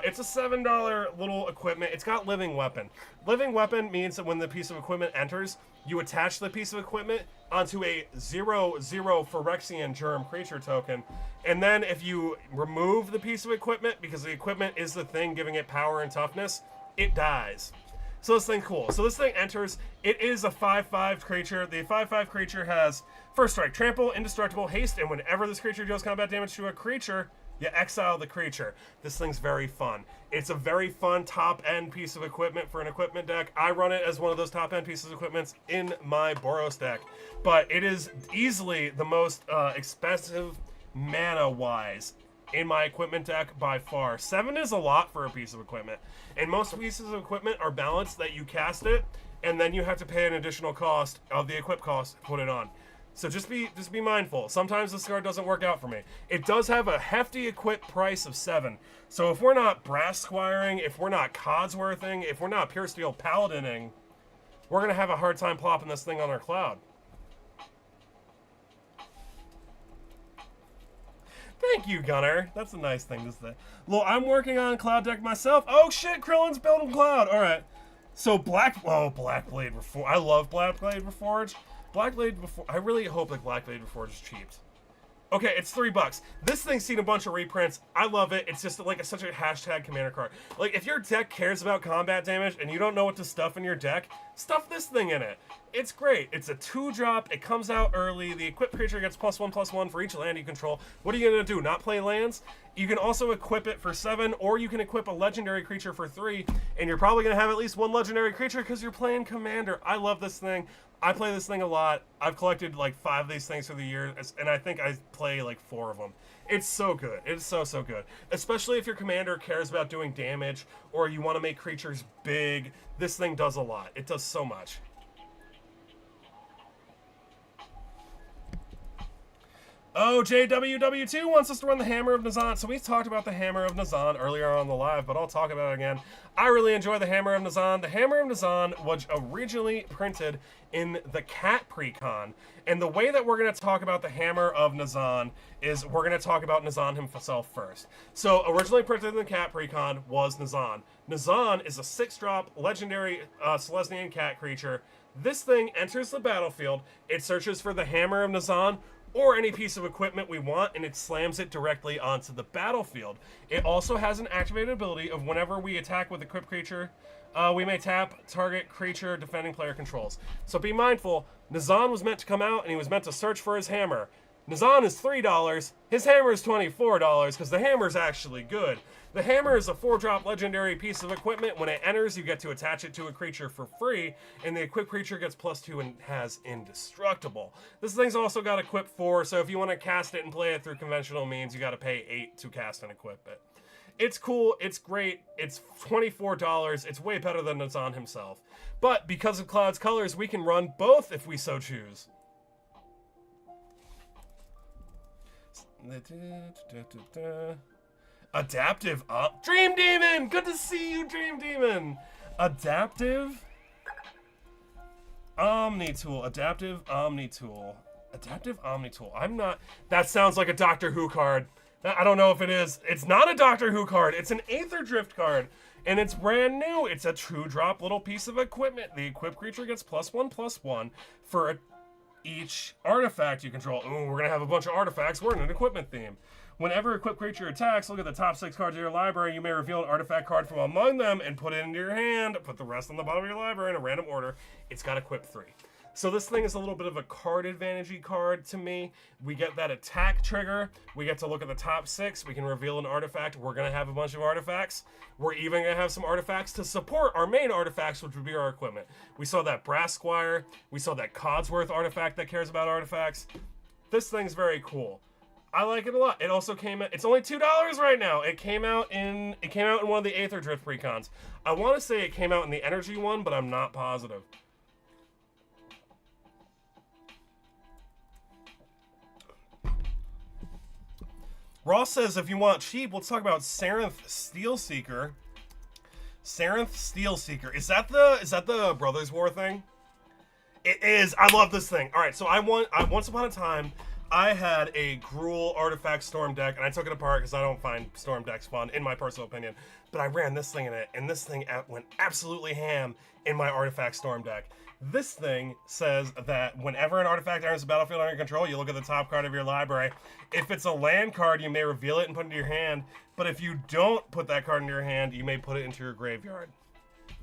[SPEAKER 1] It's a $7 little equipment. It's got Living Weapon. Living Weapon means that when the piece of equipment enters, you attach the piece of equipment onto a 0/0 Phyrexian Germ creature token. And then if you remove the piece of equipment, because the equipment is the thing giving it power and toughness, it dies. So this thing's cool. So this thing enters. It is a 5/5 creature. The 5/5 creature has First Strike, Trample, Indestructible, Haste, and whenever this creature deals combat damage to a creature, you exile the creature. This thing's very fun. It's a very fun top-end piece of equipment for an equipment deck. I run it as one of those top-end pieces of equipment in my Boros deck. But it is easily the most expensive mana-wise in my equipment deck by far. 7 is a lot for a piece of equipment. And most pieces of equipment are balanced that you cast it, and then you have to pay an additional cost of the equip cost to put it on. So just be mindful. Sometimes this card doesn't work out for me. It does have a hefty equip price of 7. So if we're not Brass Squiring, if we're not Codsworthing, if we're not Pure Steel Paladining, we're going to have a hard time plopping this thing on our Cloud. Thank you, Gunner. That's a nice thing to say. Well, I'm working on Cloud deck myself. Oh shit, Krillin's building Cloud. All right. So Blackblade Reforged. I love Blackblade Reforged. I really hope that Blackblade Reforged is cheap. Okay, it's $3. This thing's seen a bunch of reprints. I love it. It's just like such a hashtag commander card. Like, if your deck cares about combat damage and you don't know what to stuff in your deck, stuff this thing in it. It's great. It's a 2-drop. It comes out early. The equipped creature gets +1/+1 for each land you control. What are you going to do? Not play lands? You can also equip it for 7, or you can equip a legendary creature for 3, and you're probably going to have at least one legendary creature because you're playing commander. I love this thing. I play this thing a lot. I've collected like 5 of these things through the years, and I think I play like 4 of them. It's so good. It's so good. Especially if your commander cares about doing damage, or you want to make creatures big. This thing does a lot. It does so much. Oh, JWW2 wants us to run the Hammer of Nazan. So we talked about the Hammer of Nazan earlier on the live, but I'll talk about it again. I really enjoy the Hammer of Nazan. The Hammer of Nazan was originally printed in the Cat Precon. And the way that we're going to talk about the Hammer of Nazan is we're going to talk about Nazan himself first. So originally printed in the Cat Precon was Nazan. Nazan is a 6-drop legendary Selesnyan cat creature. This thing enters the battlefield. It searches for the Hammer of Nazan, or any piece of equipment we want, and it slams it directly onto the battlefield. It also has an activated ability of whenever we attack with equipped creature, we may tap target creature defending player controls. So be mindful, Nazan was meant to come out and he was meant to search for his hammer. Nazan is $3, his hammer is $24 because the hammer is actually good. The hammer is a 4-drop legendary piece of equipment. When it enters, you get to attach it to a creature for free, and the equipped creature gets +2 and has indestructible. This thing's also got equip 4, so if you want to cast it and play it through conventional means, you got to pay 8 to cast and equip it. It's cool, it's great, it's $24, it's way better than Nazan himself. But because of Cloud's colors, we can run both if we so choose. Adaptive Dream Demon! Good to see you, Dream Demon! Adaptive Omni-Tool. Adaptive Omni-Tool. Adaptive Omni-Tool. That sounds like a Doctor Who card. I don't know if it is. It's not a Doctor Who card. It's an Aether Drift card. And it's brand new. It's a 2-drop little piece of equipment. The equipped creature gets +1/+1 for each artifact you control. Ooh, we're going to have a bunch of artifacts. We're in an equipment theme. Whenever equipped creature attacks, look at the top 6 cards of your library. You may reveal an artifact card from among them and put it into your hand. Put the rest on the bottom of your library in a random order. It's got equip 3. So this thing is a little bit of a card advantage-y card to me. We get that attack trigger. We get to look at the top 6. We can reveal an artifact. We're going to have a bunch of artifacts. We're even going to have some artifacts to support our main artifacts, which would be our equipment. We saw that Brass Squire. We saw that Codsworth artifact that cares about artifacts. This thing's very cool. I like it a lot. It also came out, it's only $2 right now. It came out in one of the Aether Drift precons. I want to say it came out in the Energy one, but I'm not positive. Ross says, if you want cheap, let's talk about Sarenth Steelseeker. Sarenth Steelseeker. Is that the Brothers War thing? It is. I love this thing. All right, so once upon a time, I had a Gruul Artifact Storm deck, and I took it apart because I don't find Storm decks fun, in my personal opinion. But I ran this thing in it, and this thing went absolutely ham in my Artifact Storm deck. This thing says that whenever an artifact enters the battlefield under your control, you look at the top card of your library. If it's a land card, you may reveal it and put it into your hand. But if you don't put that card into your hand, you may put it into your graveyard.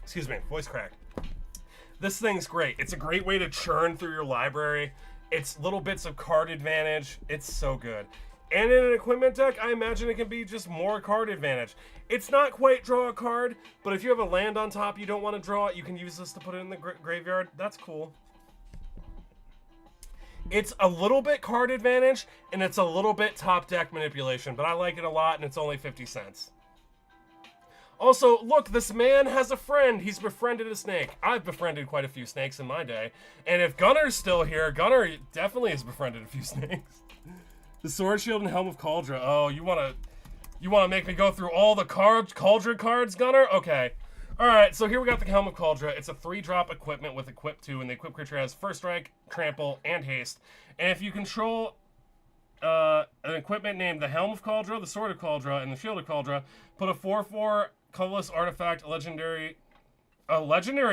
[SPEAKER 1] Excuse me, voice cracked. This thing's great. It's a great way to churn through your library. It's little bits of card advantage. It's so good. And in an equipment deck, I imagine it can be just more card advantage. It's not quite draw a card, but if you have a land on top you don't want to draw it, you can use this to put it in the graveyard. That's cool. It's a little bit card advantage, and it's a little bit top deck manipulation, but I like it a lot, and it's only 50 cents. Also, look, this man has a friend. He's befriended a snake. I've befriended quite a few snakes in my day. And if Gunner's still here, Gunner definitely has befriended a few snakes. The Sword Shield and Helm of Cauldron. Oh, you wanna make me go through all the Cauldron cards, Gunner? Okay. Alright, so here we got the Helm of Cauldron. It's a 3-drop equipment with Equip 2, and the equipped creature has First Strike, Trample, and Haste. And if you control an equipment named the Helm of Cauldron, the Sword of Cauldron, and the Shield of Cauldron, put a 4/4 colorless artifact, a legendary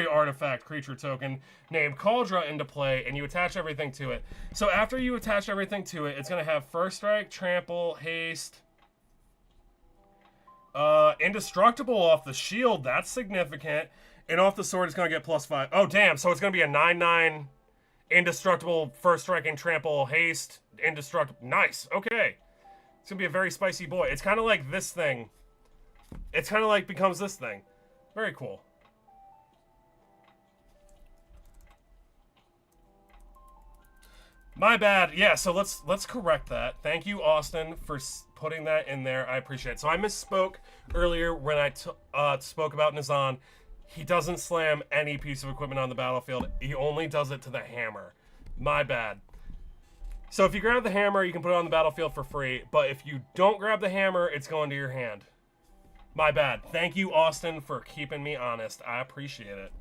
[SPEAKER 1] artifact creature token named Cauldron into play, and you attach everything to it. So after you attach everything to it, it's going to have First Strike, Trample, Haste, Indestructible off the shield. That's significant. And off the sword, it's going to get +5. Oh, damn. So it's going to be a 9/9 Indestructible, First Striking, Trample, Haste, Indestructible. Nice. Okay. It's going to be a very spicy boy. It's kind of like this thing. It's kind of like becomes this thing. Very cool. My bad. Yeah, so let's correct that. Thank you, Austin, for putting that in there. I appreciate it. So I misspoke earlier when I spoke about Nizan. He doesn't slam any piece of equipment on the battlefield. He only does it to the hammer. My bad. So if you grab the hammer, you can put it on the battlefield for free. But if you don't grab the hammer, it's going to your hand. My bad. Thank you, Austin, for keeping me honest. I appreciate it.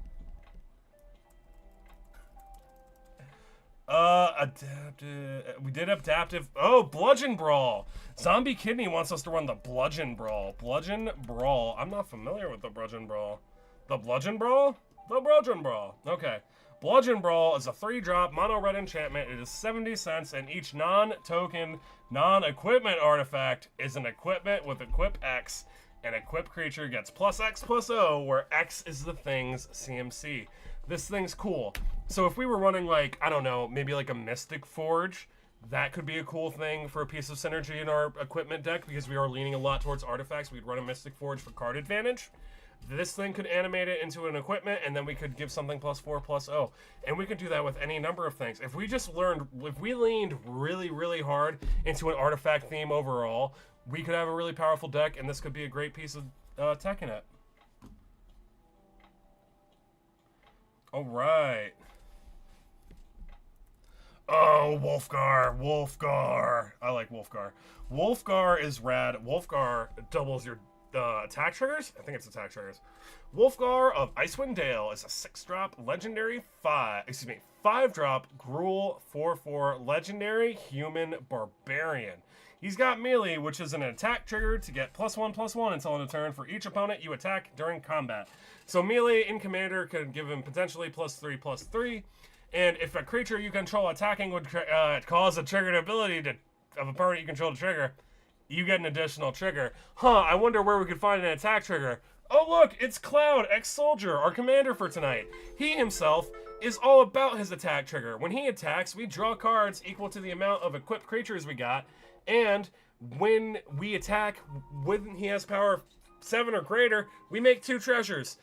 [SPEAKER 1] We did adaptive. Oh, Bludgeon Brawl. Zombie Kidney wants us to run the Bludgeon Brawl. Bludgeon Brawl. I'm not familiar with the Bludgeon Brawl. The Bludgeon Brawl? The Bludgeon Brawl. Okay. Bludgeon Brawl is a 3-drop mono red enchantment. It is 70 cents, and each non-token, non-equipment artifact is an equipment with Equip X. An equipped creature gets +X/+O, where X is the thing's CMC. This thing's cool. So if we were running, like, I don't know, maybe like a Mystic Forge, that could be a cool thing for a piece of synergy in our equipment deck, because we are leaning a lot towards artifacts. We'd run a Mystic Forge for card advantage. This thing could animate it into an equipment, and then we could give something +4/+O. And we could do that with any number of things. If we leaned really, really hard into an artifact theme overall, we could have a really powerful deck, and this could be a great piece of tech in it. All right. Oh, Wolfgar. I like Wolfgar. Wolfgar is rad. Wolfgar doubles your attack triggers? I think it's attack triggers. Wolfgar of Icewind Dale is a 6-drop legendary 5-drop Gruul 4/4 legendary human barbarian. He's got melee, which is an attack trigger to get +1/+1 until end of turn for each opponent you attack during combat. So melee in Commander could give him potentially +3/+3. And if a creature you control attacking would cause a triggered ability of a opponent you control to trigger, you get an additional trigger. I wonder where we could find an attack trigger. Oh look, it's Cloud, ex-soldier, our commander for tonight. He himself is all about his attack trigger. When he attacks, we draw cards equal to the amount of equipped creatures we got, and when we attack, when he has power 7 or greater, we make 2 treasures.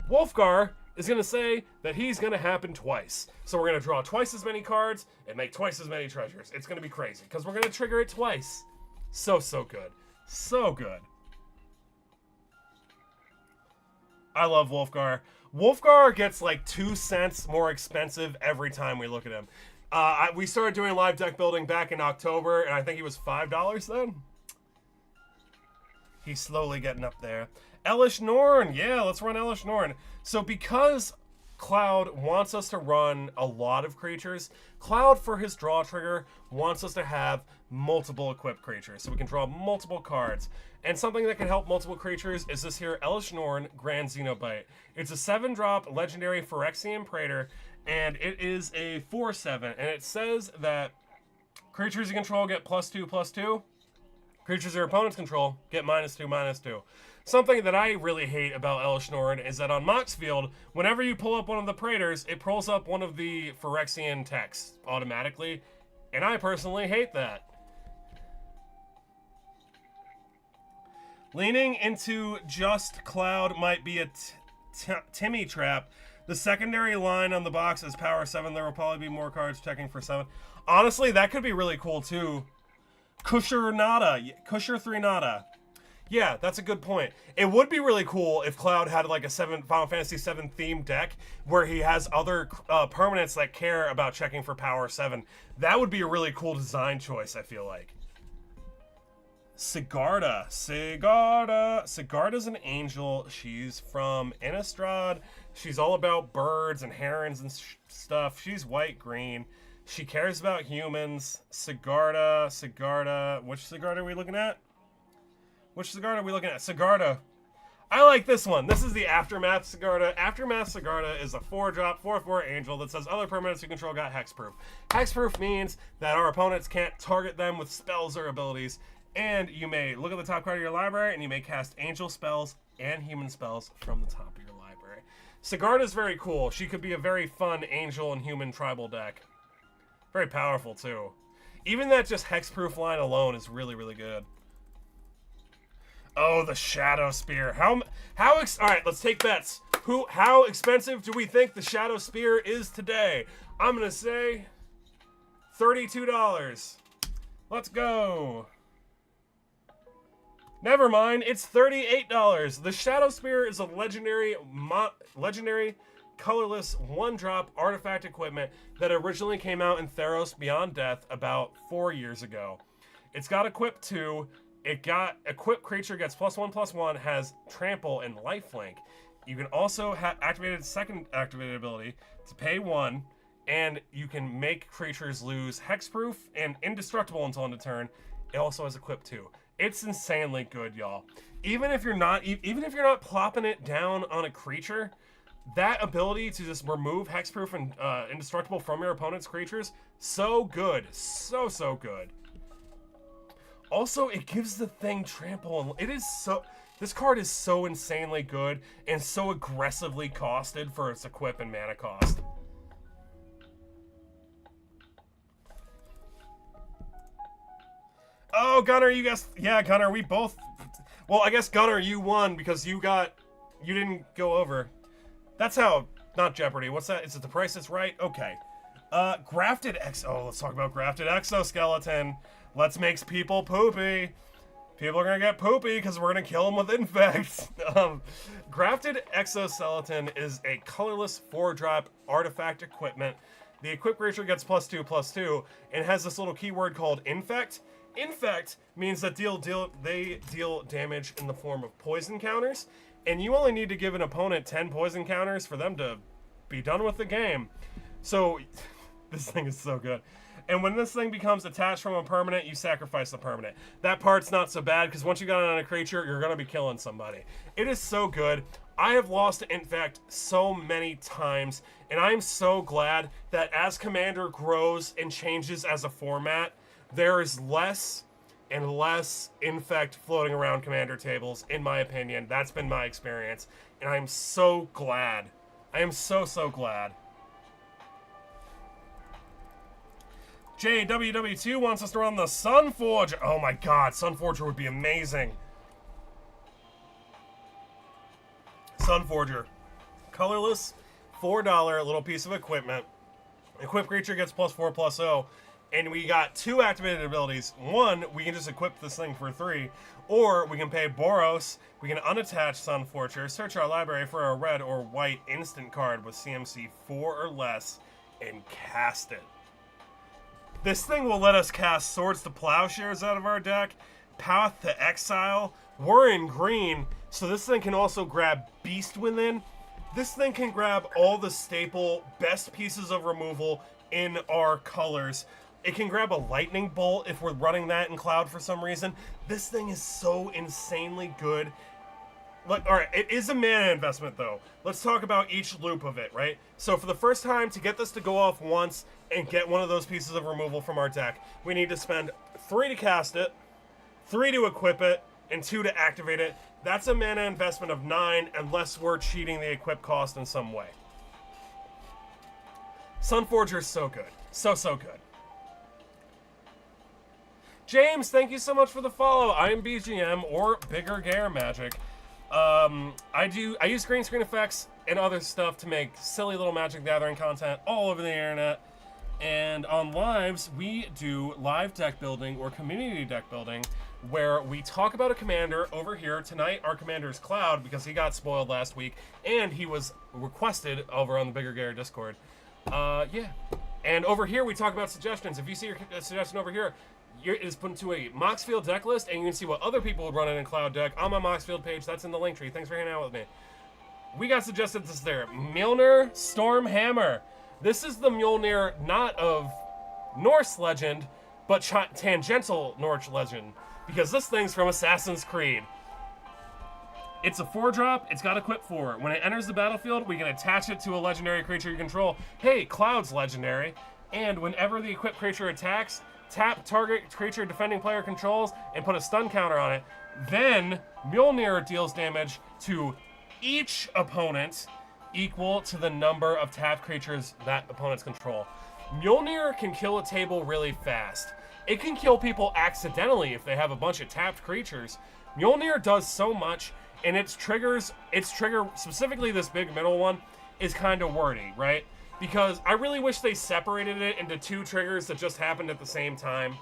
[SPEAKER 1] Wolfgar is going to say that he's going to happen twice. So we're going to draw twice as many cards and make twice as many treasures. It's going to be crazy, because we're going to trigger it twice. So good. So good. I love Wolfgar. Wolfgar gets like 2 cents more expensive every time we look at him. We started doing live deck building back in October, and I think he was $5 then. He's slowly getting up there. Elish Norn. Yeah, let's run Elish Norn. So because Cloud wants us to run a lot of creatures, Cloud, for his draw trigger, wants us to have multiple equipped creatures. So we can draw multiple cards. And something that can help multiple creatures is this here Elish Norn Grand Xenobite. It's a 7-drop legendary Phyrexian Praetor, and it is a 4/7. And it says that creatures you control get +2/+2. Creatures your opponents control get -2/-2. Something that I really hate about Elish Norn is that on Mox Field, whenever you pull up one of the Praetors, it pulls up one of the Phyrexian texts automatically, and I personally hate that. Leaning into just Cloud might be a Timmy trap. The secondary line on the box is power 7. There will probably be more cards checking for 7. Honestly, that could be really cool too. Kusher 3 Nada. Yeah, that's a good point. It would be really cool if Cloud had like a Final Fantasy 7 themed deck where he has other permanents that care about checking for power 7. That would be a really cool design choice, I feel like. Sigarda. Sigarda's an angel. She's from Innistrad. She's all about birds and herons and stuff. She's white-green. She cares about humans. Sigarda. Which Sigarda are we looking at? Sigarda. I like this one. This is the Aftermath Sigarda. Aftermath Sigarda is a 4-drop, 4/4 angel that says other permanents you control got hexproof. Hexproof means that our opponents can't target them with spells or abilities. And you may look at the top card of your library and you may cast angel spells and human spells from the top of your library. Sigarda is very cool. She could be a very fun angel and human tribal deck. Very powerful too. Even that just hexproof line alone is really, really good. Oh, the Shadow Spear. All right, let's take bets. How expensive do we think the Shadow Spear is today? I'm gonna say $32. Let's go. Never mind, it's $38. The Shadow Spear is a legendary colorless 1-drop artifact equipment that originally came out in Theros Beyond Death about 4 years ago. It's got Equip 2. It got Equipped creature gets +1/+1, has Trample and Lifelink. You can also have activated second activated ability to pay 1, and you can make creatures lose hexproof and indestructible until end of turn. It also has Equip 2. It's insanely good, y'all. Even if you're not plopping it down on a creature, that ability to just remove hexproof and indestructible from your opponent's creatures, so good, so good. Also, it gives the thing trample, and this card is so insanely good and so aggressively costed for its equip and mana cost. Oh, Gunnar, you guys... Yeah, Gunnar, we both... Well, I guess, Gunnar, you won because you didn't go over. That's how... Not Jeopardy. What's that? Is it the price that's right? Okay. Grafted let's talk about Grafted Exoskeleton. Let's make people poopy. People are gonna get poopy because we're gonna kill them with infects. Grafted Exoskeleton is a colorless 4-drop artifact equipment. The equipped creature gets +2/+2 and has this little keyword called Infect. Infect means that they deal damage in the form of poison counters, and you only need to give an opponent 10 poison counters for them to be done with the game. So, this thing is so good. And when this thing becomes attached from a permanent, you sacrifice the permanent. That part's not so bad, because once you got it on a creature, you're going to be killing somebody. It is so good. I have lost to Infect so many times, and I'm so glad that as Commander grows and changes as a format, there is less and less Infect floating around Commander tables, in my opinion. That's been my experience, and I'm so glad. I am so glad. JWW2 wants us to run the Sunforger. Oh my god, Sunforger would be amazing. Sunforger. Colorless, $4 little piece of equipment. Equipped creature gets +4/+0. And we got 2 activated abilities. 1, we can just equip this thing for 3. Or we can pay Boros, we can unattach Sunforger, search our library for a red or white instant card with CMC 4 or less, and cast it. This thing will let us cast Swords to Plowshares out of our deck, Path to Exile, We're in green, so this thing can also grab Beast Within. This thing can grab all the staple best pieces of removal in our colors. It can grab a lightning bolt if we're running that in Cloud for some reason. This thing is so insanely good. All right, it is a mana investment though. Let's talk about each loop of it, right? So for the first time, to get this to go off once and get one of those pieces of removal from our deck, we need to spend 3 to cast it, 3 to equip it, and 2 to activate it. That's a mana investment of 9 unless we're cheating the equip cost in some way. Sunforger's so good. So good. James, thank you so much for the follow. I am BGM or Bigger Gare Magic. I use green screen effects and other stuff to make silly little Magic Gathering content all over the internet. And on lives, we do live deck building or community deck building where we talk about a commander. Over here tonight, our commander is Cloud because he got spoiled last week and he was requested over on the Bigger Gare Discord. Yeah. And over here, we talk about suggestions. If you see your suggestion over here, it is put into a Moxfield deck list, and you can see what other people would run in a Cloud deck on my Moxfield page. That's in the link tree. Thanks for hanging out with me. We got suggested this there. Mjolnir Stormhammer. This is the Mjolnir not of Norse legend, but tangential Norse legend, because this thing's from Assassin's Creed. It's a 4-drop. It's got equip 4. When it enters the battlefield, we can attach it to a legendary creature you control. Hey, Cloud's legendary. And whenever the equipped creature attacks, tap target creature defending player controls and put a stun counter on it. Then Mjolnir deals damage to each opponent equal to the number of tapped creatures that opponents control. Mjolnir can kill a table really fast. It can kill people accidentally if they have a bunch of tapped creatures. Mjolnir does so much, and its trigger, specifically this big middle one, is kind of wordy, right? Because I really wish they separated it into 2 triggers that just happened at the same time.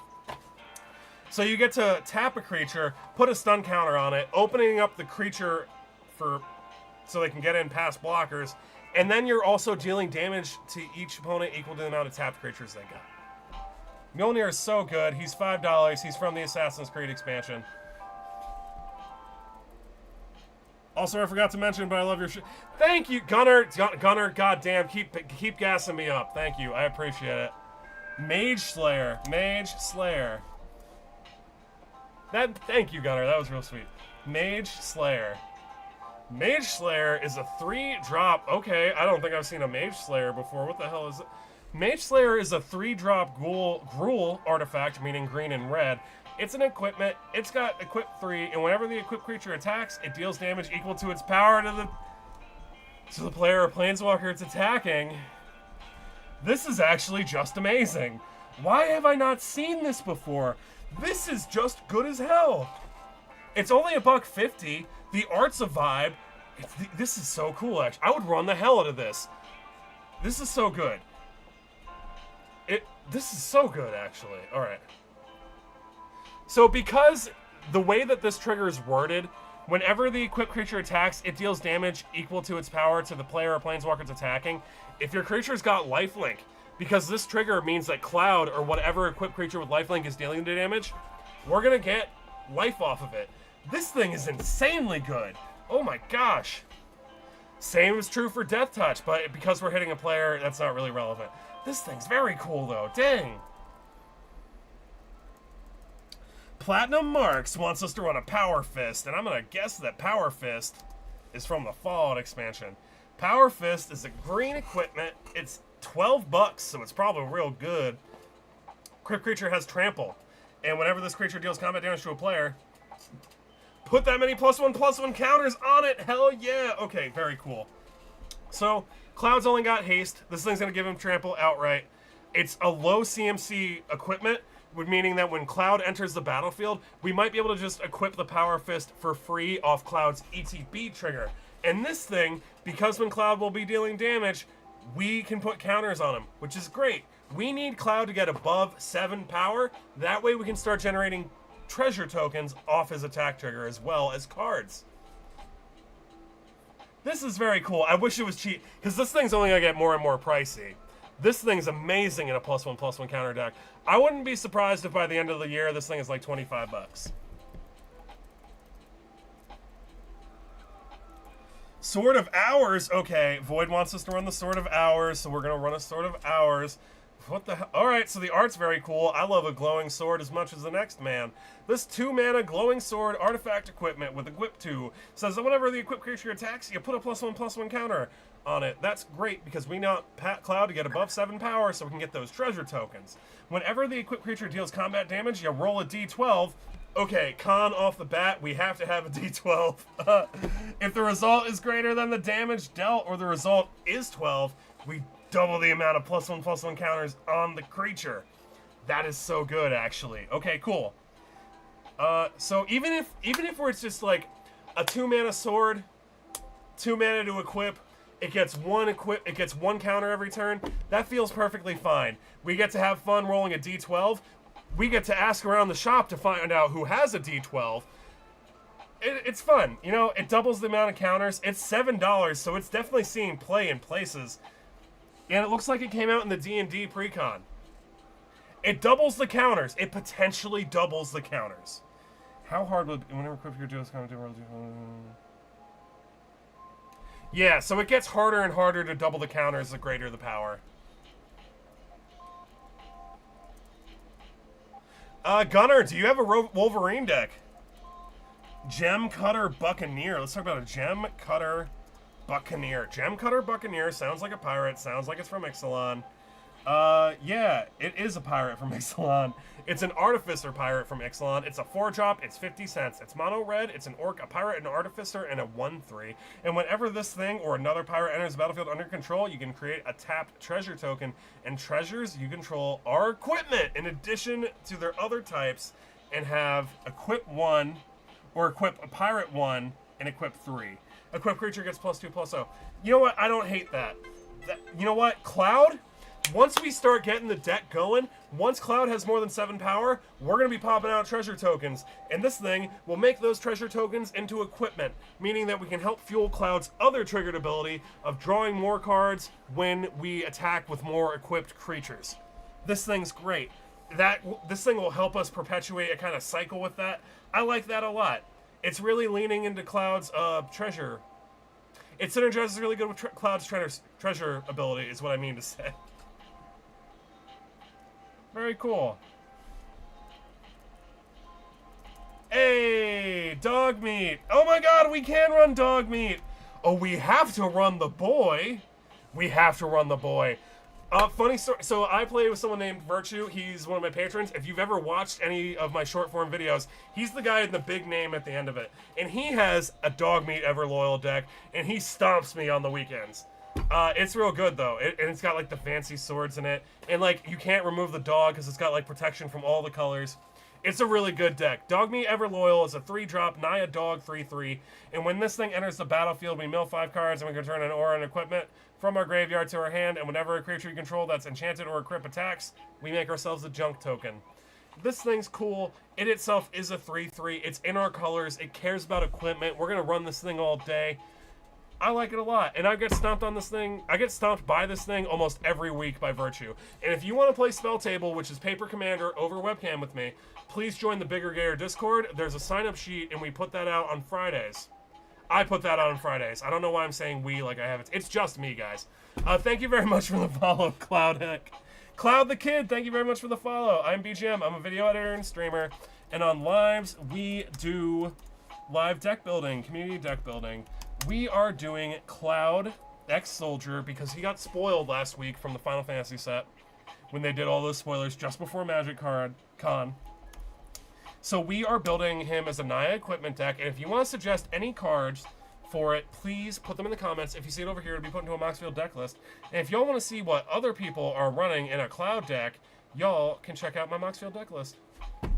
[SPEAKER 1] So you get to tap a creature, put a stun counter on it, opening up the creature so they can get in past blockers, and then you're also dealing damage to each opponent equal to the amount of tapped creatures they got. Mjolnir is so good. He's $5. He's from the Assassin's Creed expansion. Also, I forgot to mention, but I love your shit. Thank you, Gunnar. Gunnar, goddamn, keep gassing me up. Thank you, I appreciate it. Mage Slayer. Thank you, Gunnar. That was real sweet. Mage Slayer. Mage Slayer is a 3-drop. Okay, I don't think I've seen a Mage Slayer before. What the hell is it? Mage Slayer is a 3-drop Gruul artifact, meaning green and red. It's an equipment. It's got equip 3, and whenever the equipped creature attacks, it deals damage equal to its power to the player or planeswalker it's attacking. This is actually just amazing. Why have I not seen this before? This is just good as hell. It's only $1.50. The art's a vibe. This is so cool, actually. I would run the hell out of this. This is so good. This is so good, actually. All right. So because the way that this trigger is worded, whenever the equipped creature attacks, it deals damage equal to its power to the player or planeswalker it's attacking. If your creature's got lifelink, because this trigger means that Cloud or whatever equipped creature with lifelink is dealing the damage, we're going to get life off of it. This thing is insanely good. Oh my gosh. Same is true for Death Touch, but because we're hitting a player, that's not really relevant. This thing's very cool though. Dang. Platinum Marks wants us to run a Power Fist, and I'm going to guess that Power Fist is from the Fallout expansion. Power Fist is a green equipment. It's $12, so it's probably real good. Equipped creature has Trample, and whenever this creature deals combat damage to a player, put that many +1/+1 counters on it. Hell yeah. Okay, very cool. So, Cloud's only got haste. This thing's going to give him Trample outright. It's a low CMC equipment, meaning that when Cloud enters the battlefield, we might be able to just equip the Power Fist for free off Cloud's ETB trigger. And this thing, because when Cloud will be dealing damage, we can put counters on him, which is great. We need Cloud to get above 7 power. That way we can start generating treasure tokens off his attack trigger as well as cards. This is very cool. I wish it was cheap, because this thing's only going to get more and more pricey. This thing's amazing in a +1/+1 counter deck. I wouldn't be surprised if by the end of the year this thing is like $25. Sword of Hours. Okay, Void wants us to run the Sword of Hours, so we're gonna run a Sword of Hours. What the hell? Alright, so the art's very cool. I love a glowing sword as much as the next man. This 2-mana glowing sword artifact equipment with Equip 2 says that whenever the equipped creature attacks, you put a +1/+1 counter on it. That's great because we want Cloud to get above 7 power so we can get those treasure tokens. Whenever the equipped creature deals combat damage, you roll a d12. Okay, con off the bat, we have to have a d12. If the result is greater than the damage dealt or the result is 12, we double the amount of +1/+1 counters on the creature. That is so good, actually. Okay, cool. So even if it's just like a 2-mana sword, 2 mana to equip, it gets one counter every turn. That feels perfectly fine. We get to have fun rolling a d12. We get to ask around the shop to find out who has a d12. It's fun, you know. It doubles the amount of counters. It's $7, so it's definitely seeing play in places. And it looks like it came out in the D&D pre-con. It doubles the counters. It potentially doubles the counters. How hard would... Whenever equipped your duos come to roll... Yeah, so it gets harder and harder to double the counters the greater the power. Gunnar, do you have a Wolverine deck? Gem Cutter Buccaneer. Let's talk about a Gem Cutter Buccaneer. Gem Cutter Buccaneer sounds like a pirate. Sounds like it's from Ixalan. Yeah, it is a pirate from Ixalan. It's an Artificer pirate from Ixalan. It's a 4-drop. It's 50 cents. It's mono red. It's an orc, a pirate, an artificer, and a 1/3. And whenever this thing or another pirate enters the battlefield under control, you can create a tapped treasure token. And treasures you control are equipment in addition to their other types, and have equip 1 or equip a pirate 1 and equip 3. Equip creature gets +2/+0. You know what? I don't hate that. You know what? Cloud, once we start getting the deck going, once Cloud has more than 7 power, we're going to be popping out treasure tokens. And this thing will make those treasure tokens into equipment, meaning that we can help fuel Cloud's other triggered ability of drawing more cards when we attack with more equipped creatures. This thing's great. This thing will help us perpetuate a kind of cycle with that. I like that a lot. It's really leaning into Cloud's treasure. It synergizes really good with Cloud's treasure ability, is what I mean to say. Very cool. Hey, dog meat. Oh my god, we can run dog meat. Oh, we have to run the boy. We have to run the boy. Funny story. So I play with someone named Virtue. He's one of my patrons. If you've ever watched any of my short form videos, he's the guy in the big name at the end of it. And he has a dog meat ever loyal deck, and he stomps me on the weekends. It's real good though, and it's got like the fancy swords in it, and like you can't remove the dog because it's got like protection from all the colors. It's a really good deck. Dog Meat Ever Loyal is a 3-drop, Naya Dog 3/3, and when this thing enters the battlefield, we mill 5 cards and we can turn an aura and equipment from our graveyard to our hand, and whenever a creature you control that's enchanted or equipped attacks, we make ourselves a junk token. This thing's cool. It itself is a 3/3. It's in our colors. It cares about equipment. We're gonna run this thing all day. I like it a lot, and I get stomped on this thing. I get stomped by this thing almost every week by Virtue. And if you want to play Spell Table, which is Paper Commander, over webcam with me, please join the Bigger Gayer Discord. There's a sign-up sheet, and we put that out on Fridays. I put that out on Fridays. I don't know why I'm saying we like I have it. It's just me, guys. Thank you very much for the follow, Cloud Heck. Cloud the Kid, thank you very much for the follow. I'm BGM. I'm a video editor and streamer. And on lives, we do live deck building, community deck building. We are doing Cloud X-Soldier because he got spoiled last week from the Final Fantasy set when they did all those spoilers just before Magic Con. So we are building him as a Naya equipment deck, and if you want to suggest any cards for it, please put them in the comments. If you see it over here, it'll be put into a Moxfield deck list. And if y'all want to see what other people are running in a Cloud deck, y'all can check out my Moxfield deck list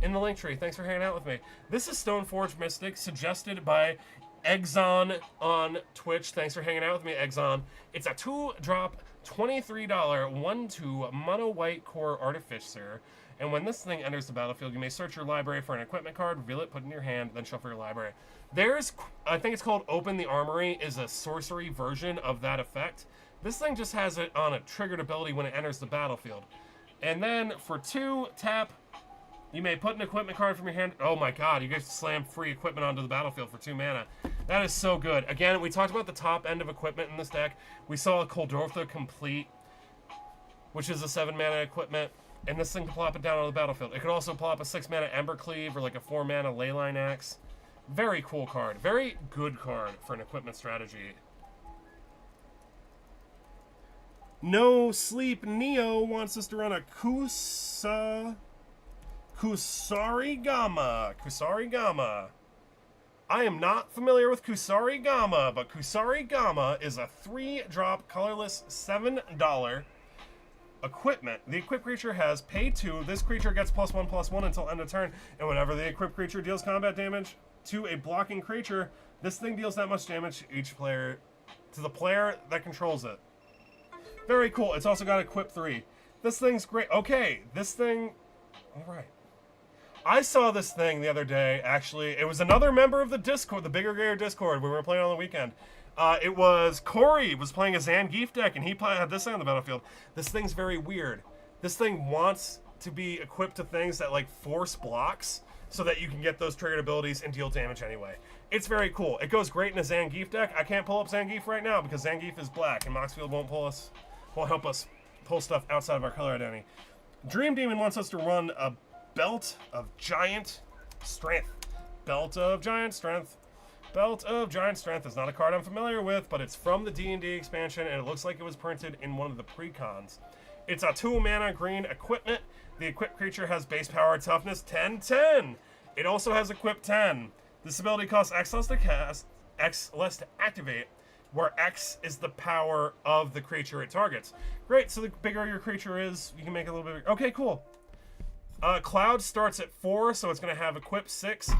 [SPEAKER 1] in the link tree. Thanks for hanging out with me. This is Stoneforge Mystic, suggested by Exxon on Twitch. Thanks for hanging out with me, Exxon. It's a 2-drop, $23 1/2 mono white core artificer. And when this thing enters the battlefield, you may search your library for an equipment card, reveal it, put it in your hand, then shuffle your library. There's, I think it's called Open the Armory, is a sorcery version of that effect. This thing just has it on a triggered ability when it enters the battlefield. And then for 2, tap, you may put an equipment card from your hand. Oh my god, you guys slam free equipment onto the battlefield for 2 mana. That is so good. Again, we talked about the top end of equipment in this deck. We saw a Koldotha Complete, which is a 7-mana equipment, and this thing can plop it down on the battlefield. It could also plop a 6-mana Embercleave or like a 4-mana Leyline Axe. Very cool card. Very good card for an equipment strategy. No Sleep Neo wants us to run a Kusarigama. Kusarigama. I am not familiar with Kusarigama, but Kusarigama is a 3-drop colorless $7 equipment. The equipped creature has pay 2. This creature gets +1/+1 until end of turn, and whenever the equipped creature deals combat damage to a blocking creature, this thing deals that much damage to each player, to the player that controls it. Very cool. It's also got equip 3. This thing's great. Okay, this thing... Alright. I saw this thing the other day, actually. It was another member of the Discord, the Bigger Gayer Discord, we were playing on the weekend. It was Corey was playing a Zangief deck, and he had this thing on the battlefield. This thing's very weird. This thing wants to be equipped to things that, like, force blocks, so that you can get those triggered abilities and deal damage anyway. It's very cool. It goes great in a Zangief deck. I can't pull up Zangief right now, because Zangief is black, and Moxfield won't help us pull stuff outside of our color identity. Dream Demon wants us to run a Belt of Giant Strength. Belt of Giant Strength. Belt of Giant Strength is not a card I'm familiar with, but it's from the D&D expansion, and it looks like it was printed in one of the precons. It's a 2-mana green equipment. The equipped creature has base power toughness 10/10. It also has equip 10. This ability costs X less to cast, X less to activate, where X is the power of the creature it targets. Great, so the bigger your creature is, you can make it a little bit bigger. Okay, cool. Cloud starts at 4, so it's going to have equip 6.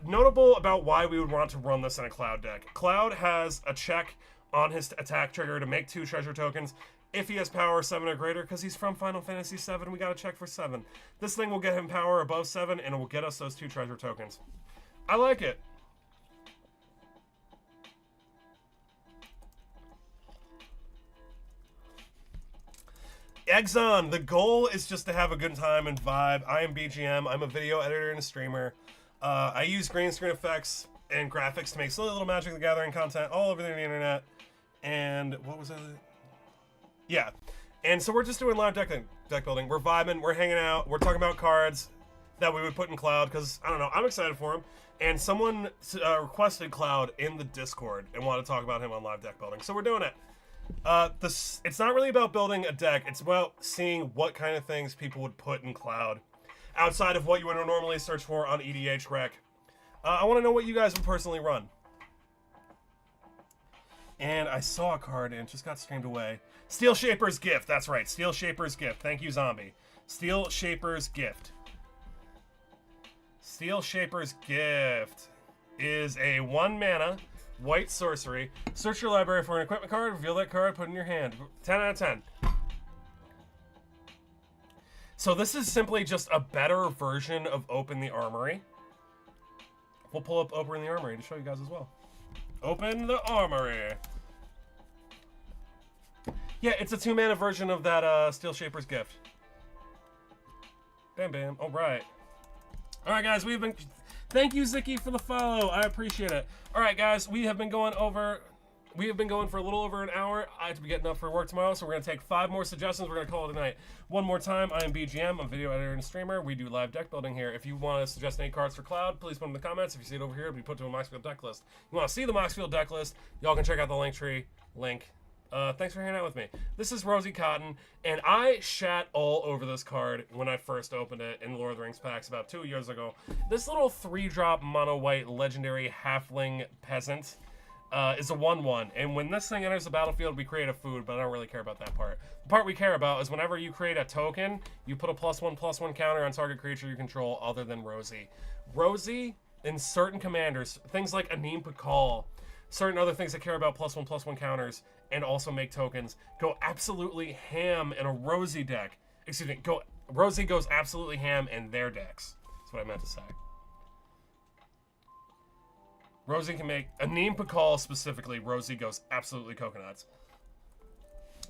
[SPEAKER 1] Notable about why we would want to run this in a Cloud deck. Cloud has a check on his attack trigger to make 2 treasure tokens if he has power 7 or greater, because he's from Final Fantasy 7. We got to check for 7. This thing will get him power above 7, and it will get us those 2 treasure tokens. I like it. Exxon, the goal is just to have a good time and vibe. I am BGM. I'm a video editor and a streamer. I use green screen effects and graphics to make silly little Magic the Gathering content all over the internet. And what was that? Yeah. And so we're just doing live deck building. We're vibing. We're hanging out. We're talking about cards that we would put in Cloud because, I don't know, I'm excited for him. And someone requested Cloud in the Discord and wanted to talk about him on live deck building. So we're doing it. It's not really about building a deck. It's about seeing what kind of things people would put in Cloud outside of what you would normally search for on EDH Rec. I want to know what you guys would personally run. And I saw a card and it just got streamed away. Steel Shaper's Gift. That's right. Steel Shaper's Gift. Thank you, Zombie. Steel Shaper's Gift. Steel Shaper's Gift is a 1-mana white sorcery. Search your library for an equipment card, reveal that card, put it in your hand. 10 out of 10. So this is simply just a better version of Open the Armory. We'll pull up Open the Armory to show you guys as well. Open the Armory. Yeah, it's a 2-mana version of that Steel Shaper's Gift. Bam, bam. All right. All right, guys, we've been... Thank you, Zicky, for the follow. I appreciate it. All right, guys, we have been going for a little over an hour. I have to be getting up for work tomorrow, so we're going to take 5 more suggestions. We're going to call it a night. One more time, I am BGM. I'm a video editor and streamer. We do live deck building here. If you want to suggest any cards for Cloud, please put them in the comments. If you see it over here, it'll be put to a Moxfield deck list. You want to see the Moxfield deck list, y'all can check out the Linktree link. Thanks for hanging out with me. This is Rosie Cotton, and I shat all over this card when I first opened it in Lord of the Rings packs about 2 years ago. This little 3-drop mono-white legendary halfling peasant is a 1/1, and when this thing enters the battlefield, we create a food, but I don't really care about that part. The part we care about is whenever you create a token, you put a +1/+1 counter on target creature you control other than Rosie. Rosie, in certain commanders, things like Anim Pakal, certain other things that care about +1/+1 counters, and also make tokens, go absolutely ham in a Rosie deck. Excuse me, Rosie goes absolutely ham in their decks. That's what I meant to say. Rosie can make, Anim Pakal specifically, Rosie goes absolutely coconuts.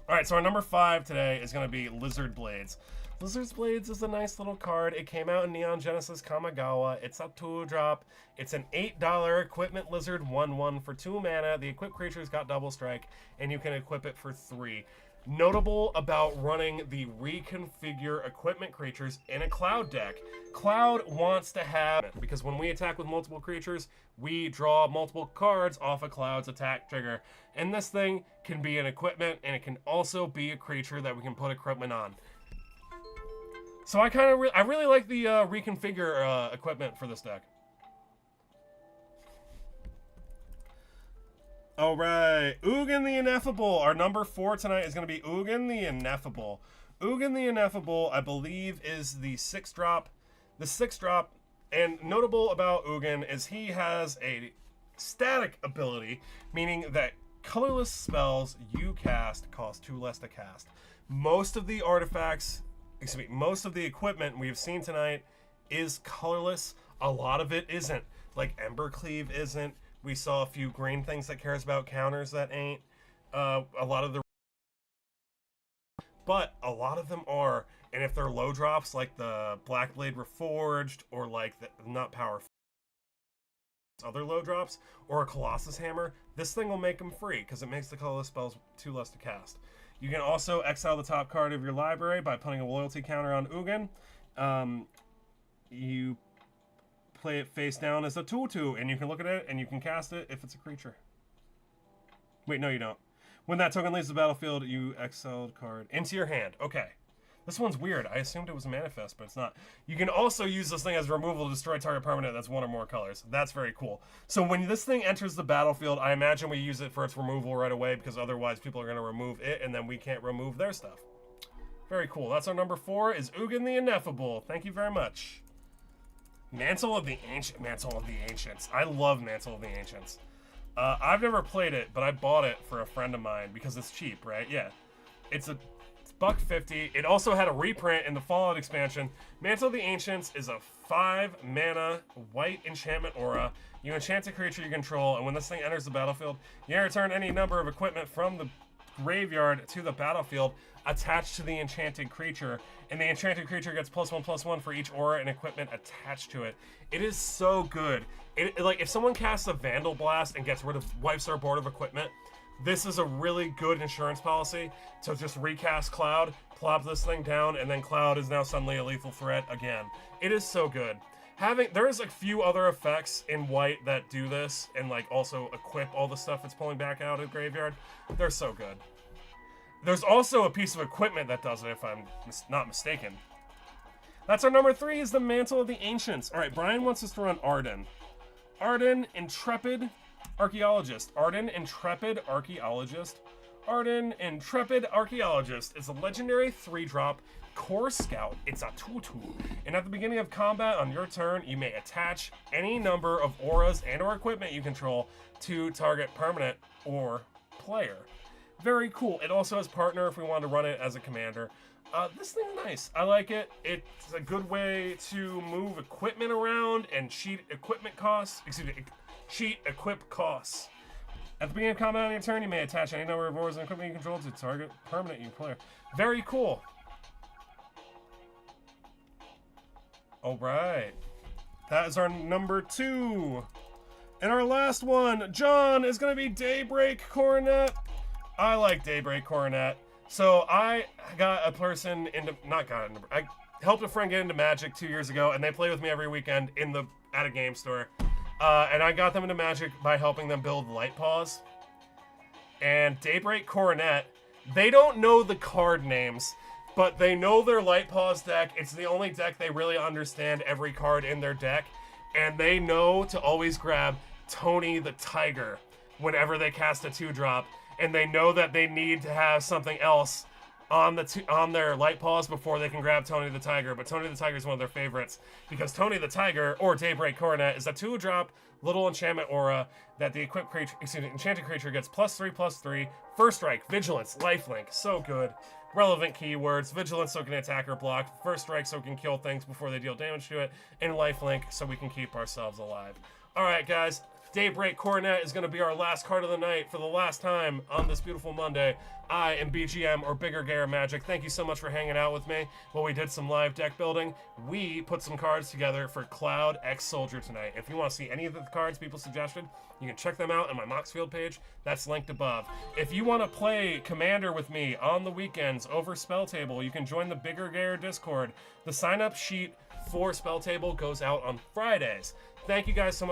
[SPEAKER 1] All right, so our number 5 today is going to be Lizard Blades. Lizard Blades is a nice little card. It came out in Neon Genesis Kamigawa. It's a 2-drop. It's an $8 Equipment Lizard 1/1 for 2 mana. The equipped creature's got double strike, and you can equip it for 3. Notable about running the reconfigure equipment creatures in a Cloud deck. Cloud wants to have, because when we attack with multiple creatures, we draw multiple cards off a Cloud's attack trigger. And this thing can be an equipment, and it can also be a creature that we can put equipment on. So I really like the reconfigure equipment for this deck. All right, Ugin the Ineffable. Our number 4 tonight is going to be Ugin the Ineffable. Ugin the Ineffable, I believe, is the 6-drop. The 6-drop, and notable about Ugin is he has a static ability, meaning that colorless spells you cast cost 2 less to cast. Most of the artifacts, most of the equipment we've seen tonight is colorless. A lot of it isn't. Like Embercleave isn't. We saw a few green things that cares about counters that ain't. A lot of the... But a lot of them are. And if they're low drops, like the Blackblade Reforged, or like the not power other low drops, or a Colossus Hammer, this thing will make them free, because it makes the colorless spells 2 less to cast. You can also exile the top card of your library by putting a loyalty counter on Ugin. You play it face down as a 2/2, and you can look at it, and you can cast it if it's a creature. Wait, no you don't. When that token leaves the battlefield, you exiled card into your hand. Okay. This one's weird. I assumed it was a manifest, but it's not. You can also use this thing as removal to destroy target permanent that's 1 or more colors. That's very cool. So when this thing enters the battlefield, I imagine we use it for its removal right away, because otherwise people are going to remove it, and then we can't remove their stuff. Very cool. That's our number 4, is Ugin the Ineffable. Thank you very much. Mantle of the Ancients. I love Mantle of the Ancients. I've never played it, but I bought it for a friend of mine because it's cheap, right? Yeah. It's $1.50. It also had a reprint in the Fallout expansion. Mantle of the Ancients is a 5-mana white enchantment aura. You enchant a creature you control, and when this thing enters the battlefield, you return any number of equipment from the graveyard to the battlefield attached to the enchanted creature, and the enchanted creature gets +1/+1 for each aura and equipment attached to it. It is so good. Like if someone casts a Vandal Blast and gets rid of wipes our board of equipment, this is a really good insurance policy to just recast Cloud, plop this thing down, and then Cloud is now suddenly a lethal threat again. It is so good. There's a few other effects in white that do this, and like also equip all the stuff it's pulling back out of the graveyard. They're so good. There's also a piece of equipment that does it, if I'm not mistaken. That's our number 3, is the Mantle of the Ancients. All right, Brian wants us to run Arden. Arden, Intrepid Archaeologist. Arden, Intrepid Archaeologist. Arden, Intrepid Archaeologist is a legendary 3-drop Core Scout. It's a 2/2. And at the beginning of combat on your turn, you may attach any number of auras and or equipment you control to target permanent or player. Very cool. It also has partner if we want to run it as a commander. This thing's nice. I like it. It's a good way to move equipment around and cheat equipment costs. Cheat equip costs. At the beginning of combat on your turn, you may attach any number of auras and equipment you control to target permanent you player. Very cool. Alright. That is our number 2. And our last one, John, is going to be Daybreak Coronet. I like Daybreak Coronet. So I got a person into, I helped a friend get into Magic 2 years ago, and they play with me every weekend at a game store. And I got them into Magic by helping them build Light Paws. And Daybreak Coronet, they don't know the card names, but they know their Light Paws deck. It's the only deck they really understand every card in their deck. And they know to always grab Tony the Tiger whenever they cast a 2-drop. And they know that they need to have something else on their Light Paws before they can grab Tony the Tiger. But Tony the Tiger is one of their favorites because Tony the Tiger, or Daybreak Coronet, is a 2-drop little enchantment aura that the enchanted creature gets +3/+3, first strike, vigilance, lifelink. So good. Relevant keywords: vigilance so it can attack or block, first strike so it can kill things before they deal damage to it, and lifelink so we can keep ourselves alive. All right, guys. Daybreak Coronet is going to be our last card of the night for the last time on this beautiful Monday. I am BGM, or Bigger Gayer Magic. Thank you so much for hanging out with me while we did some live deck building. We put some cards together for Cloud X Soldier tonight. If you want to see any of the cards people suggested, you can check them out on my Moxfield page. That's linked above. If you want to play Commander with me on the weekends over Spell Table, you can join the Bigger Gayer Discord. The sign-up sheet for Spell Table goes out on Fridays. Thank you guys so much.